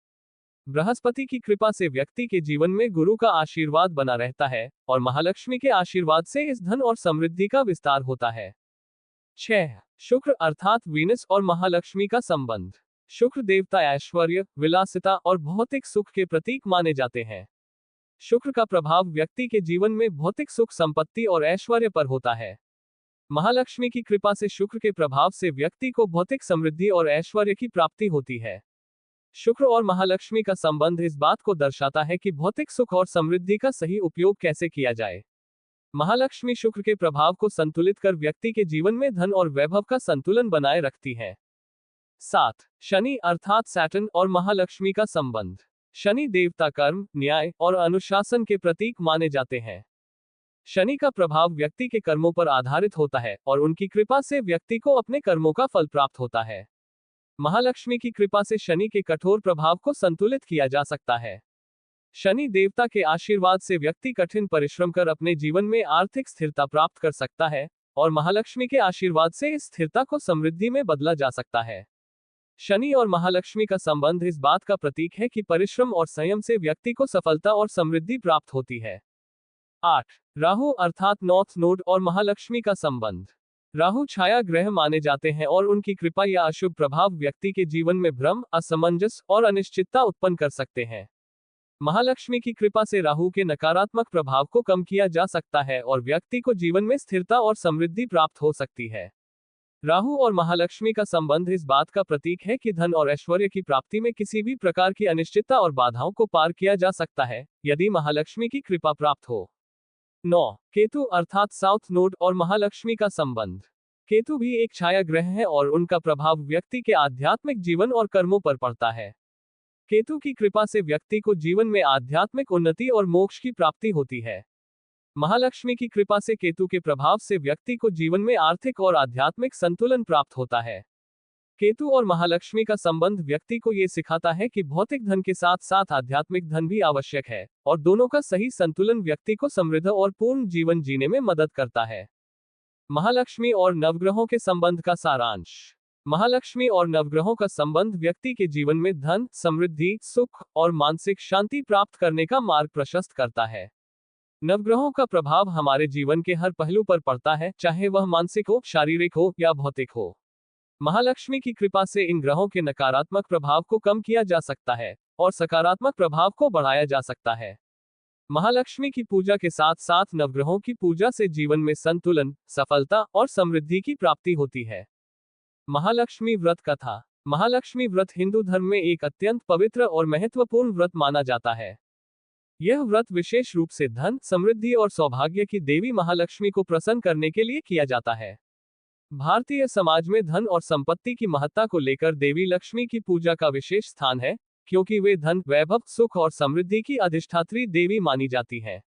बृहस्पति की कृपा से व्यक्ति के जीवन में गुरु का आशीर्वाद बना रहता है और महालक्ष्मी के आशीर्वाद से इस धन और समृद्धि का विस्तार होता है। 6, शुक्र अर्थात वीनस और महालक्ष्मी का संबंध। शुक्र देवता ऐश्वर्य, विलासिता और भौतिक सुख के प्रतीक माने जाते हैं। शुक्र का प्रभाव व्यक्ति के जीवन में भौतिक सुख, संपत्ति और ऐश्वर्य पर होता है। महालक्ष्मी की कृपा से शुक्र के प्रभाव से व्यक्ति को भौतिक समृद्धि और ऐश्वर्य की प्राप्ति होती है। शुक्र और महालक्ष्मी का संबंध इस बात को दर्शाता है कि भौतिक सुख और समृद्धि का सही उपयोग कैसे किया जाए। महालक्ष्मी शुक्र के प्रभाव को संतुलित कर व्यक्ति के जीवन में धन और वैभव का संतुलन बनाए रखती है। 7, शनि अर्थात सैटर्न और महालक्ष्मी का संबंध। शनि देवता कर्म, न्याय और अनुशासन के प्रतीक माने जाते हैं। शनि का प्रभाव व्यक्ति के कर्मों पर आधारित होता है और उनकी कृपा से व्यक्ति को अपने कर्मों का फल प्राप्त होता है। महालक्ष्मी की कृपा से शनि के कठोर प्रभाव को संतुलित किया जा सकता है। शनि देवता के आशीर्वाद से व्यक्ति कठिन परिश्रम कर अपने जीवन में आर्थिक स्थिरता प्राप्त कर सकता है और महालक्ष्मी के आशीर्वाद से इस स्थिरता को समृद्धि में बदला जा सकता है। शनि और महालक्ष्मी का संबंध इस बात का प्रतीक है कि परिश्रम और संयम से व्यक्ति को सफलता और समृद्धि प्राप्त होती है। 8. राहु अर्थात नॉर्थ नोड और महालक्ष्मी का संबंध। राहु छाया ग्रह माने जाते हैं और उनकी कृपा या अशुभ प्रभाव व्यक्ति के जीवन में भ्रम, असमंजस और अनिश्चितता उत्पन्न कर सकते हैं। महालक्ष्मी की कृपा से राहु के नकारात्मक प्रभाव को कम किया जा सकता है और व्यक्ति को जीवन में स्थिरता और समृद्धि प्राप्त हो सकती है। राहु और महालक्ष्मी का संबंध इस बात का प्रतीक है कि धन और ऐश्वर्य की प्राप्ति में किसी भी प्रकार की अनिश्चितता और बाधाओं को पार किया जा सकता है यदि महालक्ष्मी की कृपा प्राप्त हो। 9. केतु अर्थात साउथ नोड और महालक्ष्मी का संबंध। केतु भी एक छाया ग्रह है और उनका प्रभाव व्यक्ति के आध्यात्मिक जीवन और कर्मों पर पड़ता है। केतु की कृपा से व्यक्ति को जीवन में आध्यात्मिक उन्नति और मोक्ष की प्राप्ति होती है। महालक्ष्मी की कृपा से केतु के प्रभाव से व्यक्ति को जीवन में आर्थिक और आध्यात्मिक संतुलन प्राप्त होता है। केतु और महालक्ष्मी का संबंध व्यक्ति को ये सिखाता है कि भौतिक धन के साथ साथ आध्यात्मिक धन भी आवश्यक है और दोनों का सही संतुलन व्यक्ति को समृद्ध और पूर्ण जीवन जीने में मदद करता है। महालक्ष्मी और नवग्रहों के संबंध का सारांश। महालक्ष्मी और नवग्रहों का संबंध व्यक्ति के जीवन में धन, समृद्धि, सुख और मानसिक शांति प्राप्त करने का मार्ग प्रशस्त करता है। नवग्रहों का प्रभाव हमारे जीवन के हर पहलू पर पड़ता है, चाहे वह मानसिक हो, शारीरिक हो या भौतिक हो। महालक्ष्मी की कृपा से इन ग्रहों के नकारात्मक प्रभाव को कम किया जा सकता है और सकारात्मक प्रभाव को बढ़ाया जा सकता है। महालक्ष्मी की पूजा के साथ साथ नवग्रहों की पूजा से जीवन में संतुलन, सफलता और समृद्धि की प्राप्ति होती है। महालक्ष्मी व्रत कथा। महालक्ष्मी व्रत हिंदू धर्म में एक अत्यंत पवित्र और महत्वपूर्ण व्रत माना जाता है। यह व्रत विशेष रूप से धन, समृद्धि और सौभाग्य की देवी महालक्ष्मी को प्रसन्न करने के लिए किया जाता है। भारतीय समाज में धन और संपत्ति की महत्ता को लेकर देवी लक्ष्मी की पूजा का विशेष स्थान है, क्योंकि वे धन, वैभव, सुख और समृद्धि की अधिष्ठात्री देवी मानी जाती हैं।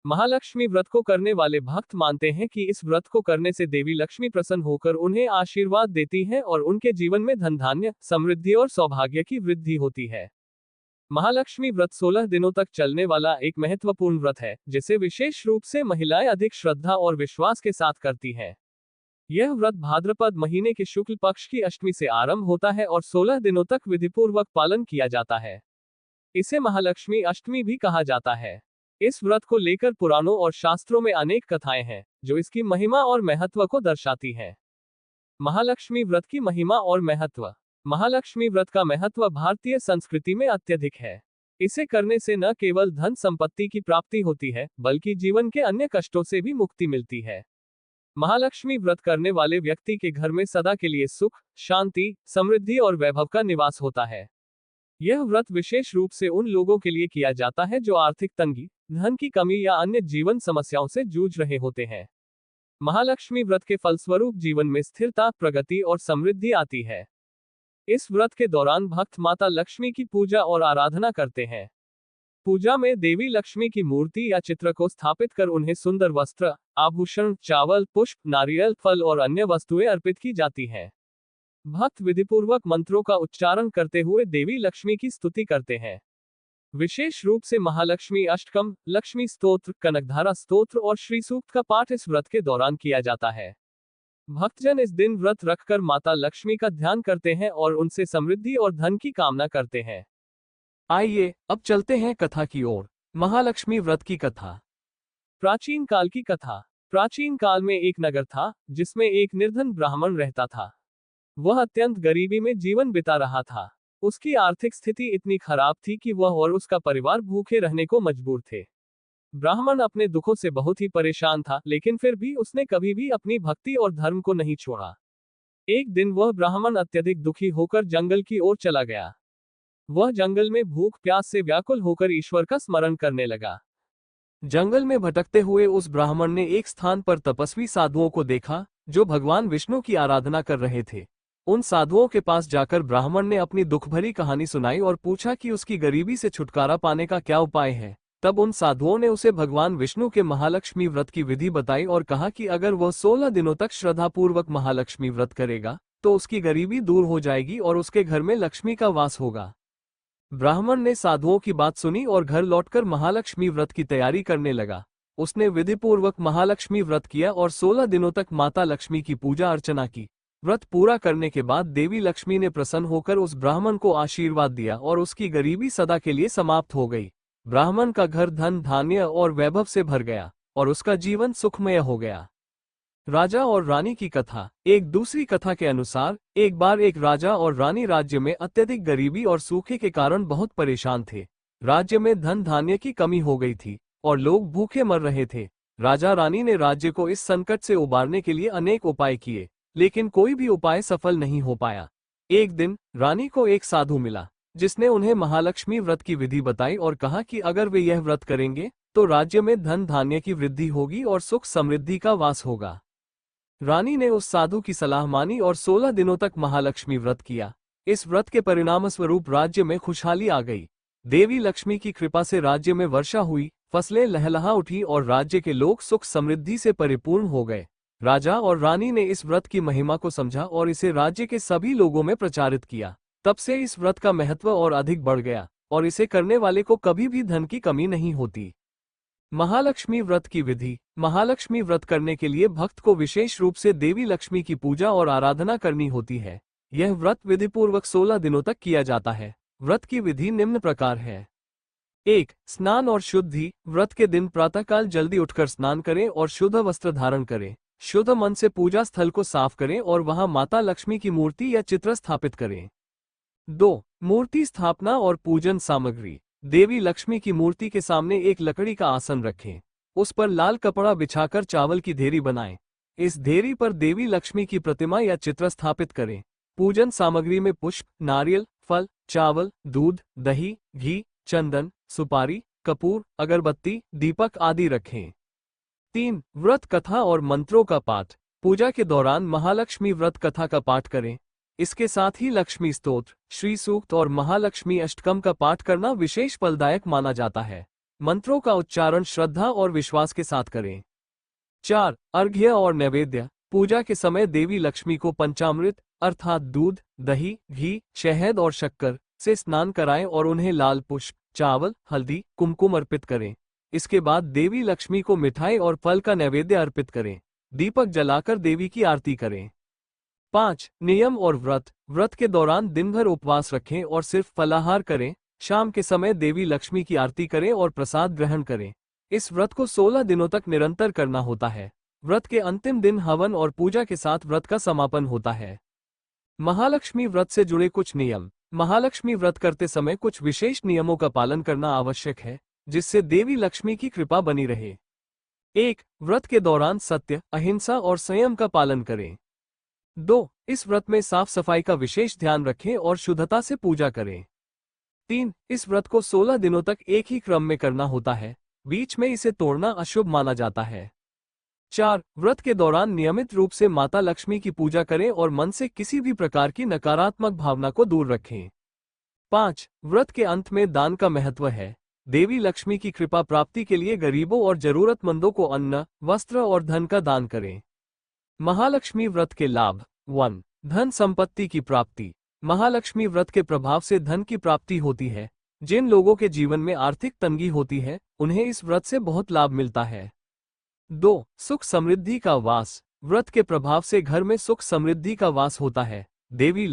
महालक्ष्मी व्रत को करने वाले भक्त मानते हैं कि इस व्रत को करने से देवी लक्ष्मी प्रसन्न होकर उन्हें आशीर्वाद देती हैं और उनके जीवन में धन, धान्य, समृद्धि और सौभाग्य की वृद्धि होती है। महालक्ष्मी व्रत 16 दिनों तक चलने वाला एक महत्वपूर्ण व्रत है, जिसे विशेष रूप से महिलाएं अधिक श्रद्धा और विश्वास के साथ करती हैं। यह व्रत भाद्रपद महीने के शुक्ल पक्ष की अष्टमी से आरंभ होता है और 16 दिनों तक विधिपूर्वक पालन किया जाता है। इसे महालक्ष्मी अष्टमी भी कहा जाता है। इस व्रत को लेकर पुराणों और शास्त्रों में अनेक कथाएं हैं, जो इसकी महिमा और महत्व को दर्शाती हैं। महालक्ष्मी व्रत की महिमा और महत्व। महालक्ष्मी व्रत का महत्व भारतीय संस्कृति में अत्यधिक है। इसे करने से न केवल धन संपत्ति की प्राप्ति होती है, बल्कि जीवन के अन्य कष्टों से भी मुक्ति मिलती है। महालक्ष्मी व्रत करने वाले व्यक्ति के घर में सदा के लिए सुख, शांति, समृद्धि और वैभव का निवास होता है। यह व्रत विशेष रूप से उन लोगों के लिए किया जाता है जो आर्थिक तंगी, धन की कमी या अन्य जीवन समस्याओं से जूझ रहे होते हैं। महालक्ष्मी व्रत के फलस्वरूप जीवन में स्थिरता, प्रगति और समृद्धि आती है। इस व्रत के दौरान भक्त माता लक्ष्मी की पूजा और आराधना करते हैं। पूजा में देवी लक्ष्मी की मूर्ति या चित्र को स्थापित कर उन्हें सुंदर वस्त्र, आभूषण, चावल, पुष्प, नारियल, फल और अन्य वस्तुएं अर्पित की जाती हैं। भक्त विधिपूर्वक मंत्रों का उच्चारण करते हुए देवी लक्ष्मी की स्तुति करते हैं। विशेष रूप से महालक्ष्मी अष्टकम, लक्ष्मी स्तोत्र, कनकधारा स्तोत्र और श्री सूक्त का पाठ इस व्रत के दौरान किया जाता है। भक्तजन इस दिन व्रत रखकर माता लक्ष्मी का ध्यान करते हैं और उनसे समृद्धि और धन की कामना करते हैं। आइए अब चलते हैं कथा की ओर। महालक्ष्मी व्रत की कथा। प्राचीन काल की कथा। प्राचीन काल में एक नगर था, जिसमें एक निर्धन ब्राह्मण रहता था। वह अत्यंत गरीबी में जीवन बिता रहा था। उसकी आर्थिक स्थिति इतनी खराब थी कि वह और उसका परिवार भूखे रहने को मजबूर थे। ब्राह्मण अपने दुखों से बहुत ही परेशान था, लेकिन फिर भी उसने कभी भी अपनी भक्ति और धर्म को नहीं छोड़ा। एक दिन वह ब्राह्मण अत्यधिक दुखी होकर जंगल की ओर चला गया। वह जंगल में भूख प्यास से व्याकुल होकर ईश्वर का स्मरण करने लगा। जंगल में भटकते हुए उस ब्राह्मण ने एक स्थान पर तपस्वी साधुओं को देखा, जो भगवान विष्णु की आराधना कर रहे थे। उन साधुओं के पास जाकर ब्राह्मण ने अपनी दुख भरी कहानी सुनाई और पूछा कि उसकी गरीबी से छुटकारा पाने का क्या उपाय है, तब उन साधुओं ने उसे भगवान विष्णु के महालक्ष्मी व्रत की विधि बताई और कहा कि अगर वह 16 दिनों तक श्रद्धापूर्वक महालक्ष्मी व्रत करेगा तो उसकी गरीबी दूर हो जाएगी और उसके घर में लक्ष्मी का वास होगा। ब्राह्मण ने साधुओं की बात सुनी और घर लौटकर महालक्ष्मी व्रत की तैयारी करने लगा। उसने विधिपूर्वक महालक्ष्मी व्रत किया और 16 दिनों तक माता लक्ष्मी की पूजा अर्चना की। व्रत पूरा करने के बाद देवी लक्ष्मी ने प्रसन्न होकर उस ब्राह्मण को आशीर्वाद दिया और उसकी गरीबी सदा के लिए समाप्त हो गई। ब्राह्मण का घर धन धान्य और वैभव से भर गया और उसका जीवन सुखमय हो गया। राजा और रानी की कथा। एक दूसरी कथा के अनुसार एक बार एक राजा और रानी राज्य में अत्यधिक गरीबी और सूखे के कारण बहुत परेशान थे। राज्य में धन धान्य की कमी हो गई थी और लोग भूखे मर रहे थे। राजा रानी ने राज्य को इस संकट से उबारने के लिए अनेक उपाय किए, लेकिन कोई भी उपाय सफल नहीं हो पाया। एक दिन रानी को एक साधु मिला जिसने उन्हें महालक्ष्मी व्रत की विधि बताई और कहा कि अगर वे यह व्रत करेंगे तो राज्य में धन धान्य की वृद्धि होगी और सुख समृद्धि का वास होगा। रानी ने उस साधु की सलाह मानी और 16 दिनों तक महालक्ष्मी व्रत किया। इस व्रत के परिणामस्वरूप राज्य में खुशहाली आ गई। देवी लक्ष्मी की कृपा से राज्य में वर्षा हुई, फसलें लहलहा उठी और राज्य के लोग सुख समृद्धि से परिपूर्ण हो गए। राजा और रानी ने इस व्रत की महिमा को समझा और इसे राज्य के सभी लोगों में प्रचारित किया। तब से इस व्रत का महत्व और अधिक बढ़ गया और इसे करने वाले को कभी भी धन की कमी नहीं होती। महालक्ष्मी व्रत की विधि। महालक्ष्मी व्रत करने के लिए भक्त को विशेष रूप से देवी लक्ष्मी की पूजा और आराधना करनी होती है। यह व्रत विधिपूर्वक 16 दिनों तक किया जाता है। व्रत की विधि निम्न प्रकार है। 1. स्नान और शुद्धि। व्रत के दिन प्रातःकाल जल्दी उठकर स्नान करें और शुद्ध वस्त्र धारण करें। शुद्ध मन से पूजा स्थल को साफ करें और वहां माता लक्ष्मी की मूर्ति या चित्र स्थापित करें। 2. मूर्ति स्थापना और पूजन सामग्री। देवी लक्ष्मी की मूर्ति के सामने एक लकड़ी का आसन रखें। उस पर लाल कपड़ा बिछाकर चावल की ढेरी बनाएं। इस ढेरी पर देवी लक्ष्मी की प्रतिमा या चित्र स्थापित करें। पूजन सामग्री में पुष्प, नारियल, फल, चावल, दूध, दही, घी, चंदन, सुपारी, कपूर, अगरबत्ती, दीपक आदि रखें। 3. व्रत कथा और मंत्रों का पाठ। पूजा के दौरान महालक्ष्मी व्रत कथा का पाठ करें। इसके साथ ही लक्ष्मी स्तोत्र, श्री सूक्त और महालक्ष्मी अष्टकम का पाठ करना विशेष फलदायक माना जाता है। मंत्रों का उच्चारण श्रद्धा और विश्वास के साथ करें। 4. अर्घ्य और नैवेद्य। पूजा के समय देवी लक्ष्मी को पंचामृत अर्थात दूध, दही, घी, शहद और शक्कर से स्नान कराएं और उन्हें लाल पुष्प, चावल, हल्दी, कुमकुम अर्पित करें। इसके बाद देवी लक्ष्मी को मिठाई और फल का नैवेद्य अर्पित करें। दीपक जलाकर देवी की आरती करें। 5. नियम और व्रत। व्रत के दौरान दिन भर उपवास रखें और सिर्फ फलाहार करें। शाम के समय देवी लक्ष्मी की आरती करें और प्रसाद ग्रहण करें। इस व्रत को 16 दिनों तक निरंतर करना होता है। व्रत के अंतिम दिन हवन और पूजा के साथ व्रत का समापन होता है। महालक्ष्मी व्रत से जुड़े कुछ नियम। महालक्ष्मी व्रत करते समय कुछ विशेष नियमों का पालन करना आवश्यक है, जिससे देवी लक्ष्मी की कृपा बनी रहे। 1. व्रत के दौरान सत्य, अहिंसा और संयम का पालन करें। 2. इस व्रत में साफ सफाई का विशेष ध्यान रखें और शुद्धता से पूजा करें। 3. इस व्रत को 16 दिनों तक एक ही क्रम में करना होता है। बीच में इसे तोड़ना अशुभ माना जाता है। 4. व्रत के दौरान नियमित रूप से माता लक्ष्मी की पूजा करें और मन से किसी भी प्रकार की नकारात्मक भावना को दूर रखें। 5. व्रत के अंत में दान का महत्व है। देवी लक्ष्मी की कृपा प्राप्ति के लिए गरीबों और जरूरतमंदों को अन्न, वस्त्र और धन का दान करें। महालक्ष्मी व्रत के लाभ। 1. धन संपत्ति की प्राप्ति। महालक्ष्मी व्रत के प्रभाव से धन की प्राप्ति होती है। जिन लोगों के जीवन में आर्थिक तंगी होती है, उन्हें इस व्रत से बहुत लाभ मिलता है। 2. सुख समृद्धि का वास। व्रत के प्रभाव से घर में सुख समृद्धि का वास होता है। देवी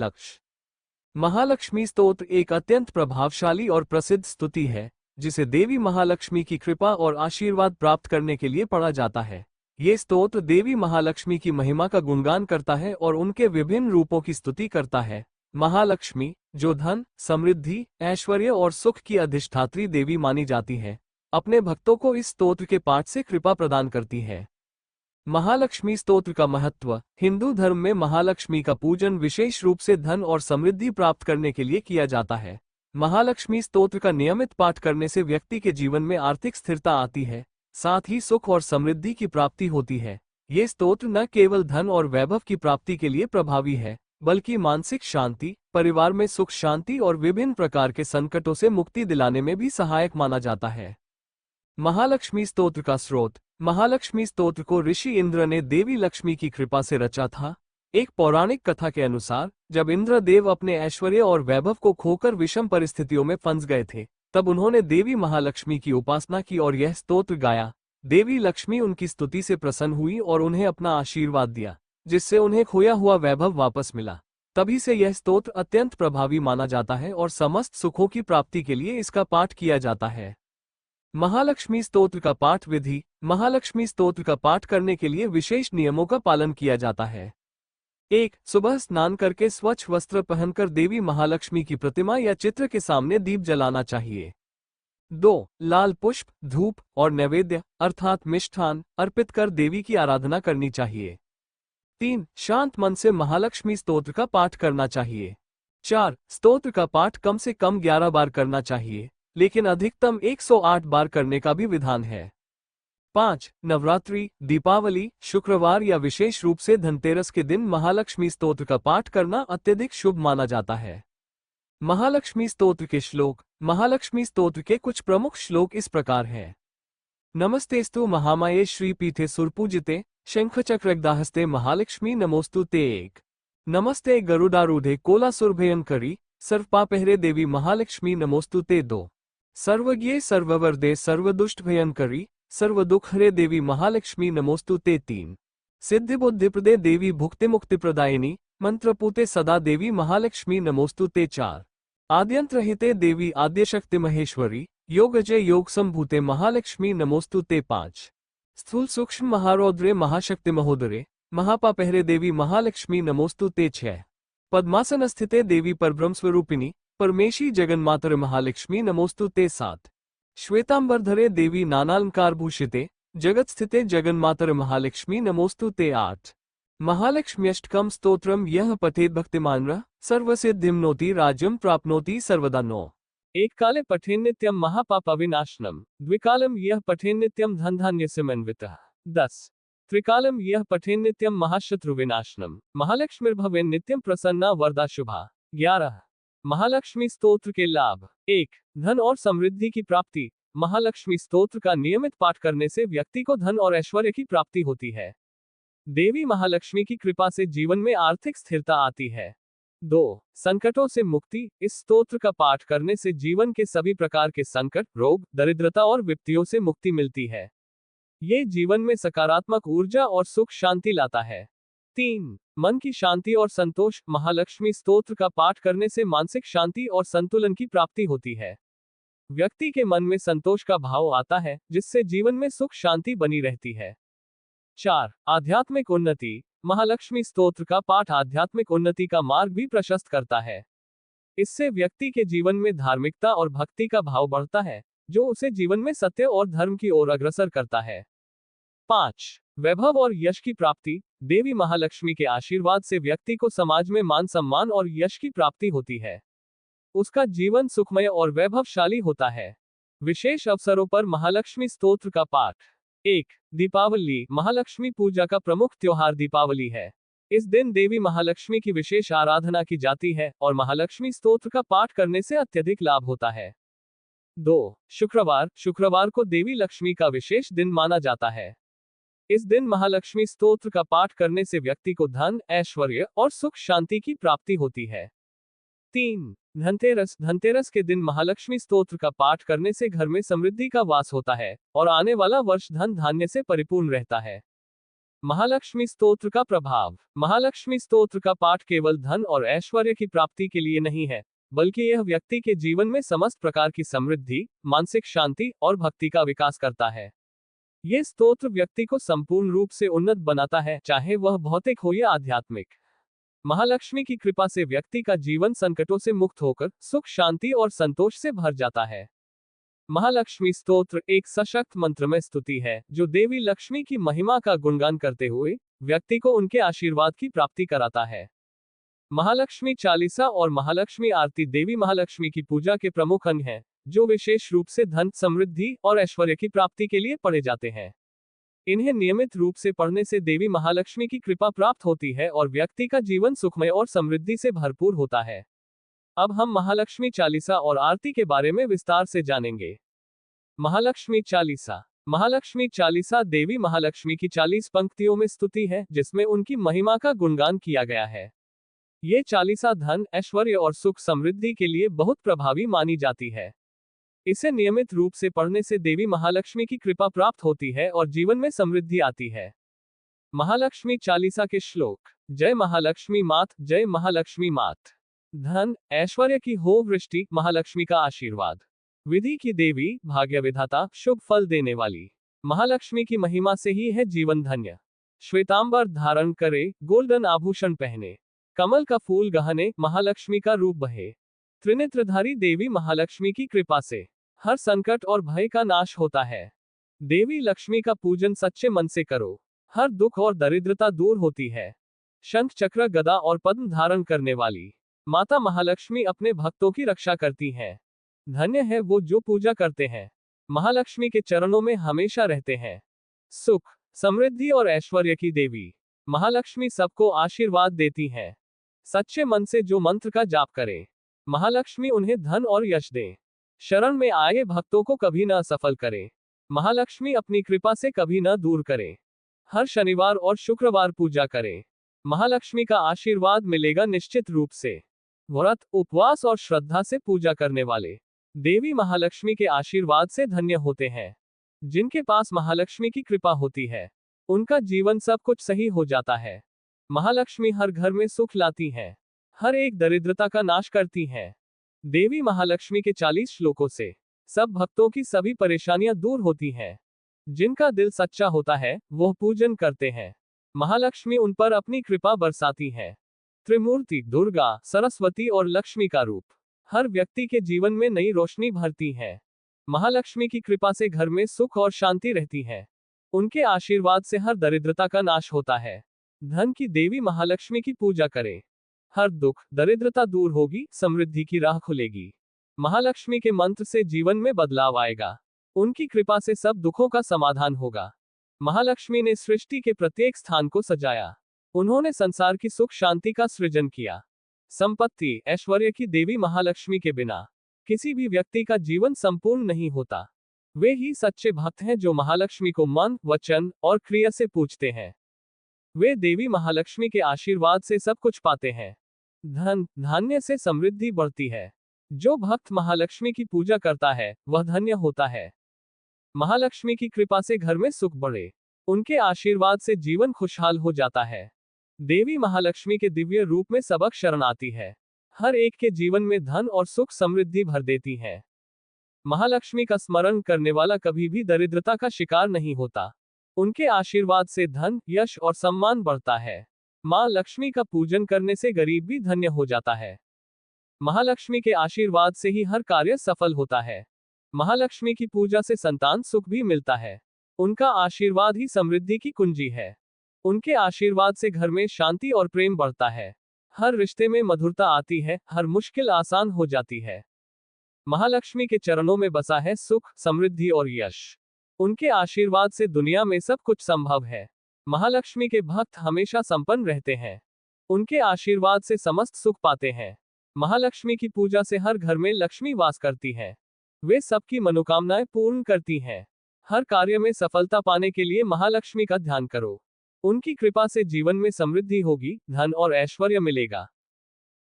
महालक्ष्मी स्तोत्र एक अत्यंत प्रभावशाली और प्रसिद्ध स्तुति है, जिसे देवी महालक्ष्मी की कृपा और आशीर्वाद प्राप्त करने के लिए पढ़ा जाता है। ये स्तोत्र देवी महालक्ष्मी की महिमा का गुणगान करता है और उनके विभिन्न रूपों की स्तुति करता है। महालक्ष्मी, जो धन, समृद्धि, ऐश्वर्य और सुख की अधिष्ठात्री देवी मानी जाती है, अपने भक्तों को इस स्तोत्र के पाठ से कृपा प्रदान करती है। महालक्ष्मी स्तोत्र का महत्व। हिंदू धर्म में महालक्ष्मी का पूजन विशेष रूप से धन और समृद्धि प्राप्त करने के लिए किया जाता है। महालक्ष्मी स्तोत्र का नियमित पाठ करने से व्यक्ति के जीवन में आर्थिक स्थिरता आती है, साथ ही सुख और समृद्धि की प्राप्ति होती है। ये स्तोत्र न केवल धन और वैभव की प्राप्ति के लिए प्रभावी है, बल्कि मानसिक शांति, परिवार में सुख शांति और विभिन्न प्रकार के संकटों से मुक्ति दिलाने में भी सहायक माना जाता है। महालक्ष्मी स्तोत्र का स्रोत। महालक्ष्मी स्तोत्र को ऋषि इंद्र ने देवी लक्ष्मी की कृपा से रचा था। एक पौराणिक कथा के अनुसार जब इंद्रदेव अपने ऐश्वर्य और वैभव को खोकर विषम परिस्थितियों में फंस गए थे, तब उन्होंने देवी महालक्ष्मी की उपासना की और यह स्तोत्र गाया। देवी लक्ष्मी उनकी स्तुति से प्रसन्न हुई और उन्हें अपना आशीर्वाद दिया, जिससे उन्हें खोया हुआ वैभव वापस मिला। तभी से यह स्तोत्र अत्यंत प्रभावी माना जाता है और समस्त सुखों की प्राप्ति के लिए इसका पाठ किया जाता है। महालक्ष्मी स्तोत्र का पाठ विधि। महालक्ष्मी स्तोत्र का पाठ करने के लिए विशेष नियमों का पालन किया जाता है। 1. सुबह स्नान करके स्वच्छ वस्त्र पहनकर देवी महालक्ष्मी की प्रतिमा या चित्र के सामने दीप जलाना चाहिए। 2. लाल पुष्प, धूप और नैवेद्य अर्थात मिष्ठान अर्पित कर देवी की आराधना करनी चाहिए। 3. शांत मन से महालक्ष्मी स्तोत्र का पाठ करना चाहिए। 4. स्तोत्र का पाठ कम से कम 11 बार करना चाहिए, लेकिन अधिकतम 108 बार करने का भी विधान है। 5. नवरात्रि, दीपावली, शुक्रवार या विशेष रूप से धनतेरस के दिन महालक्ष्मी स्तोत्र का पाठ करना अत्यधिक शुभ माना जाता है। महालक्ष्मी स्तोत्र के श्लोक। महालक्ष्मी स्तोत्र के कुछ प्रमुख श्लोक इस प्रकार हैं। नमस्तेस्तु महामाये श्रीपीठे सुरपूजिते शंखचक्रगदाहस्ते महालक्ष्मी नमोस्तु ते। 1. नमस्ते गरुडारूढ़े कोलासुरभयंकरी सर्वपापहरे देवी महालक्ष्मी नमोस्तु ते। 2. सर्वज्ञे सर्ववरदे सर्वदुष्टभयंकरी सर्वदुःखहरे देवी महालक्ष्मी नमोस्तु ते। 3. सिद्धिबुद्धिप्रदे देवी भुक्तिमुक्तिप्रदायिनी मंत्रपूते सदा देवी महालक्ष्मी नमोस्तु ते। 4. आद्यंतरहिते देवी आद्यशक्ति महेश्वरी योगजय योग संभूते महालक्ष्मी नमोस्तु ते। 5. स्थूल सूक्ष्म महारौद्रे महाशक्ति महोदरे महापापहरे देवी महालक्ष्मी नमोस्तु ते। 6. पद्मासन स्थिते देवी परब्रह्म स्वरूपिणी परमेशी जगन्मातर महालक्ष्मी नमोस्तु ते। 7. श्वेतांबरधरे देवी नानालंकारभूषिते जगत स्थिते जगन्मातर महालक्ष्मी नमोस्तु ते। 8. महालक्ष्म्यष्टकम स्तोत्रम यह पठेत भक्तिमानः सर्वसिद्धिम्नोति राज्यं प्राप्नोति सर्वदा। 9. एक काले पठेन नित्यम महापापविनाशनम द्विकालम यह पठेन नित्यम धन धान्य समन्वितः। 10. त्रिकालम यह पठेन नित्यम महाशत्रु विनाशनम महालक्ष्मीर्भवेन नित्यम प्रसन्ना वरदा शुभा। 11. महालक्ष्मी स्तोत्र के लाभ। 1. धन और समृद्धि की प्राप्ति। महालक्ष्मी स्तोत्र का नियमित पाठ करने से व्यक्ति को धन और ऐश्वर्य की प्राप्ति होती है। देवी महालक्ष्मी की कृपा से जीवन में आर्थिक स्थिरता आती है। 2. संकटों से मुक्ति। इस स्तोत्र का पाठ करने से जीवन के सभी प्रकार के संकट, रोग, दरिद्रता और विपत्तियों से मुक्ति मिलती है। ये जीवन में सकारात्मक ऊर्जा और सुख शांति लाता है। 3. मन की शांति और संतोष। महालक्ष्मी स्तोत्र का पाठ करने से मानसिक शांति और संतुलन की प्राप्ति होती है। व्यक्ति के मन में संतोष का भाव आता है, जिससे जीवन में सुख शांति बनी रहती है। 4. आध्यात्मिक उन्नति। महालक्ष्मी स्तोत्र का पाठ आध्यात्मिक उन्नति का मार्ग भी प्रशस्त करता है। इससे व्यक्ति के जीवन में धार्मिकता और भक्ति का भाव बढ़ता है, जो उसे जीवन में सत्य और धर्म की ओर अग्रसर करता है। 5. वैभव और यश की प्राप्ति। देवी महालक्ष्मी के आशीर्वाद से व्यक्ति को समाज में मान सम्मान और यश की प्राप्ति होती है। उसका जीवन सुखमय और वैभवशाली होता है। विशेष अवसरों पर महालक्ष्मी स्तोत्र का पाठ। 1. दीपावली। महालक्ष्मी पूजा का प्रमुख त्योहार दीपावली है। इस दिन देवी महालक्ष्मी की विशेष आराधना की जाती है और महालक्ष्मी स्तोत्र का पाठ करने से अत्यधिक लाभ होता है। 2. शुक्रवार। शुक्रवार को देवी लक्ष्मी का विशेष दिन माना जाता है। इस दिन महालक्ष्मी स्तोत्र का पाठ करने से व्यक्ति को धन, ऐश्वर्य और सुख शांति की प्राप्ति होती है। 3. धनतेरस। धनतेरस के दिन महालक्ष्मी स्तोत्र का पाठ करने से घर में समृद्धि का वास होता है और आने वाला वर्ष धन धान्य से परिपूर्ण रहता है। महालक्ष्मी स्तोत्र का प्रभाव। महालक्ष्मी स्तोत्र का पाठ केवल धन और ऐश्वर्य की प्राप्ति के लिए नहीं है, बल्कि यह व्यक्ति के जीवन में समस्त प्रकार की समृद्धि, मानसिक शांति और भक्ति का विकास करता है। ये स्तोत्र व्यक्ति को संपूर्ण रूप से उन्नत बनाता है, चाहे वह भौतिक हो या आध्यात्मिक। महालक्ष्मी की कृपा से व्यक्ति का जीवन संकटों से मुक्त होकर सुख, शांति और संतोष से भर जाता है। महालक्ष्मी स्तोत्र एक सशक्त मंत्रमय स्तुति है, जो देवी लक्ष्मी की महिमा का गुणगान करते हुए व्यक्ति को उनके आशीर्वाद की प्राप्ति कराता है। महालक्ष्मी चालीसा और महालक्ष्मी आरती देवी महालक्ष्मी की पूजा के प्रमुख अंग हैं, जो विशेष रूप से धन, समृद्धि और ऐश्वर्य की प्राप्ति के लिए पढ़े जाते हैं। इन्हें नियमित रूप से पढ़ने से देवी महालक्ष्मी की कृपा प्राप्त होती है और व्यक्ति का जीवन सुखमय और समृद्धि से भरपूर होता है। अब हम महालक्ष्मी चालीसा और आरती के बारे में विस्तार से जानेंगे। महालक्ष्मी चालीसा। महालक्ष्मी चालीसा देवी महालक्ष्मी की 40 पंक्तियों में स्तुति है, जिसमें उनकी महिमा का गुणगान किया गया है। ये चालीसा धन, ऐश्वर्य और सुख समृद्धि के लिए बहुत प्रभावी मानी जाती है। इसे नियमित रूप से पढ़ने से देवी महालक्ष्मी की कृपा प्राप्त होती है और जीवन में समृद्धि आती है। महालक्ष्मी चालीसा के श्लोक। जय महालक्ष्मी मात, जय महालक्ष्मी मात। धन ऐश्वर्य की हो वृष्टि, महालक्ष्मी का आशीर्वाद। विधि की देवी, भाग्य विधाता, शुभ फल देने वाली। महालक्ष्मी की महिमा से ही है जीवन धन्य। श्वेतांबर धारण करे, गोल्डन आभूषण पहने, कमल का फूल गहने, महालक्ष्मी का रूप बहे। त्रिनेत्रधारी देवी महालक्ष्मी की कृपा से हर संकट और भय का नाश होता है। देवी लक्ष्मी का पूजन सच्चे मन से करो, हर दुख और दरिद्रता दूर होती है। शंख चक्र गदा और पद्म धारण करने वाली माता महालक्ष्मी अपने भक्तों की रक्षा करती हैं। धन्य है वो जो पूजा करते हैं, महालक्ष्मी के चरणों में हमेशा रहते हैं। सुख, समृद्धि और ऐश्वर्य की देवी महालक्ष्मी सबको आशीर्वाद देती हैं। सच्चे मन से जो मंत्र का जाप करे, महालक्ष्मी उन्हें धन और यश दे। शरण में आए भक्तों को कभी न असफल करे, महालक्ष्मी अपनी कृपा से कभी न दूर करे। हर शनिवार और शुक्रवार पूजा करें, महालक्ष्मी का आशीर्वाद मिलेगा निश्चित रूप से। व्रत, उपवास और श्रद्धा से पूजा करने वाले देवी महालक्ष्मी के आशीर्वाद से धन्य होते हैं। जिनके पास महालक्ष्मी की कृपा होती है, उनका जीवन सब कुछ सही हो जाता है। महालक्ष्मी हर घर में सुख लाती हैं, हर एक दरिद्रता का नाश करती हैं। देवी महालक्ष्मी के 40 श्लोकों से सब भक्तों की सभी परेशानियां दूर होती हैं। जिनका दिल सच्चा होता है, वह पूजन करते हैं, महालक्ष्मी उन पर अपनी कृपा बरसाती है। त्रिमूर्ति दुर्गा, सरस्वती और लक्ष्मी का रूप हर व्यक्ति के जीवन में नई रोशनी भरती है। महालक्ष्मी की कृपा से घर में सुख और शांति रहती है। उनके आशीर्वाद से हर दरिद्रता का नाश होता है। धन की देवी महालक्ष्मी की पूजा करें, हर दुख दरिद्रता दूर होगी, समृद्धि की राह खुलेगी। महालक्ष्मी के मंत्र से जीवन में बदलाव आएगा, उनकी कृपा से सब दुखों का समाधान होगा। महालक्ष्मी ने सृष्टि के प्रत्येक स्थान को सजाया, उन्होंने संसार की सुख शांति का सृजन किया। संपत्ति, ऐश्वर्य की देवी महालक्ष्मी के बिना किसी भी व्यक्ति का जीवन संपूर्ण नहीं होता। वे ही सच्चे भक्त हैं जो महालक्ष्मी को मन, वचन और क्रिया से पूजते हैं। वे देवी महालक्ष्मी के आशीर्वाद से सब कुछ पाते हैं। धन धान्य से समृद्धि बढ़ती है। जो भक्त महालक्ष्मी की पूजा करता है, वह धन्य होता है। महालक्ष्मी की कृपा से घर में सुख बढ़े, उनके आशीर्वाद से जीवन खुशहाल हो जाता है। देवी महालक्ष्मी के दिव्य रूप में सबक शरण आती है, हर एक के जीवन में धन और सुख समृद्धि भर देती है। महालक्ष्मी का स्मरण करने वाला कभी भी दरिद्रता का शिकार नहीं होता। उनके आशीर्वाद से धन, यश और सम्मान बढ़ता है। मां लक्ष्मी का पूजन करने से गरीब भी धन्य हो जाता है। महालक्ष्मी के आशीर्वाद से ही हर कार्य सफल होता है। महालक्ष्मी की पूजा से संतान सुख भी मिलता है। उनका आशीर्वाद ही समृद्धि की कुंजी है। उनके आशीर्वाद से घर में शांति और प्रेम बढ़ता है। हर रिश्ते में मधुरता आती है, हर मुश्किल आसान हो जाती है। महालक्ष्मी के चरणों में बसा है सुख, समृद्धि और यश। उनके आशीर्वाद से दुनिया में सब कुछ संभव है। महालक्ष्मी के भक्त हमेशा संपन्न रहते हैं। उनके आशीर्वाद से समस्त सुख पाते हैं। महालक्ष्मी की पूजा से हर घर में लक्ष्मी वास करती है। वे सबकी मनोकामनाएं पूर्ण करती हैं। हर कार्य में सफलता पाने के लिए महालक्ष्मी का ध्यान करो। उनकी कृपा से जीवन में समृद्धि होगी, धन और ऐश्वर्य मिलेगा।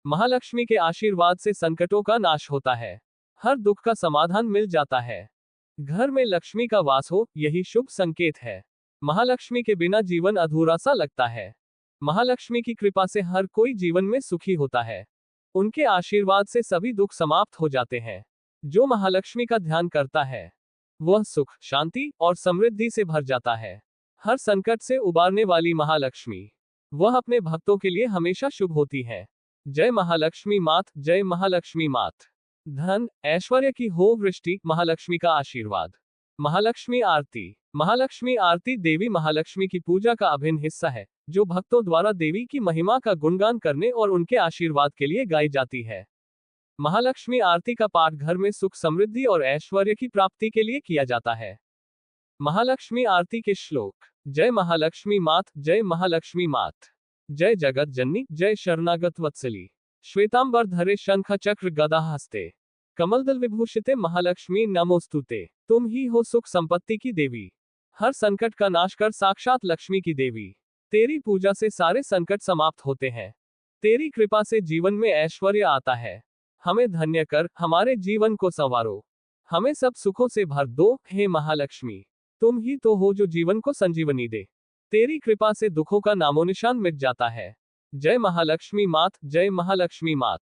महालक्ष्मी के आशीर्वाद से संकटों का नाश होता है, हर दुख का समाधान मिल जाता है। घर में लक्ष्मी का वास हो, यही शुभ संकेत है। महालक्ष्मी के बिना जीवन अधूरा सा लगता है। महालक्ष्मी की कृपा से हर कोई जीवन में सुखी होता है। उनके आशीर्वाद से सभी दुख समाप्त हो जाते हैं। जो महालक्ष्मी का ध्यान करता है, वह सुख, शांति और समृद्धि से भर जाता है। हर संकट से उबारने वाली महालक्ष्मी, वह अपने भक्तों के लिए हमेशा शुभ होती है। जय महालक्ष्मी मात, जय महालक्ष्मी मात। धन ऐश्वर्य की हो वृष्टि, महालक्ष्मी का आशीर्वाद। महालक्ष्मी आरती। महालक्ष्मी आरती देवी महालक्ष्मी की पूजा का अभिन्न हिस्सा है, जो भक्तों द्वारा देवी की महिमा का गुणगान करने और उनके आशीर्वाद के लिए गाई जाती है। महालक्ष्मी आरती का पाठ घर में सुख, समृद्धि और ऐश्वर्य की प्राप्ति के लिए किया जाता है। महालक्ष्मी आरती के श्लोक। जय महालक्ष्मी मात, जय महालक्ष्मी मात। जय जगत जननी, जय शरणागत वत्सली। श्वेतांबर धरे शंख चक्र गदा हस्ते। कमलदल विभूषिते महालक्ष्मी नमोस्तुते। तुम ही हो सुख संपत्ति की देवी, हर संकट का नाश कर साक्षात लक्ष्मी की देवी। तेरी पूजा से सारे संकट समाप्त होते हैं, तेरी कृपा से जीवन में ऐश्वर्य आता है। हमें धन्य कर, हमारे जीवन को संवारो, हमें सब सुखों से भर दो, हे महालक्ष्मी। तुम ही तो हो जो जीवन को संजीवनी दे, तेरी कृपा से दुखों का नामोनिशान मिट जाता है। जय महालक्ष्मी मात, जय महालक्ष्मी मात,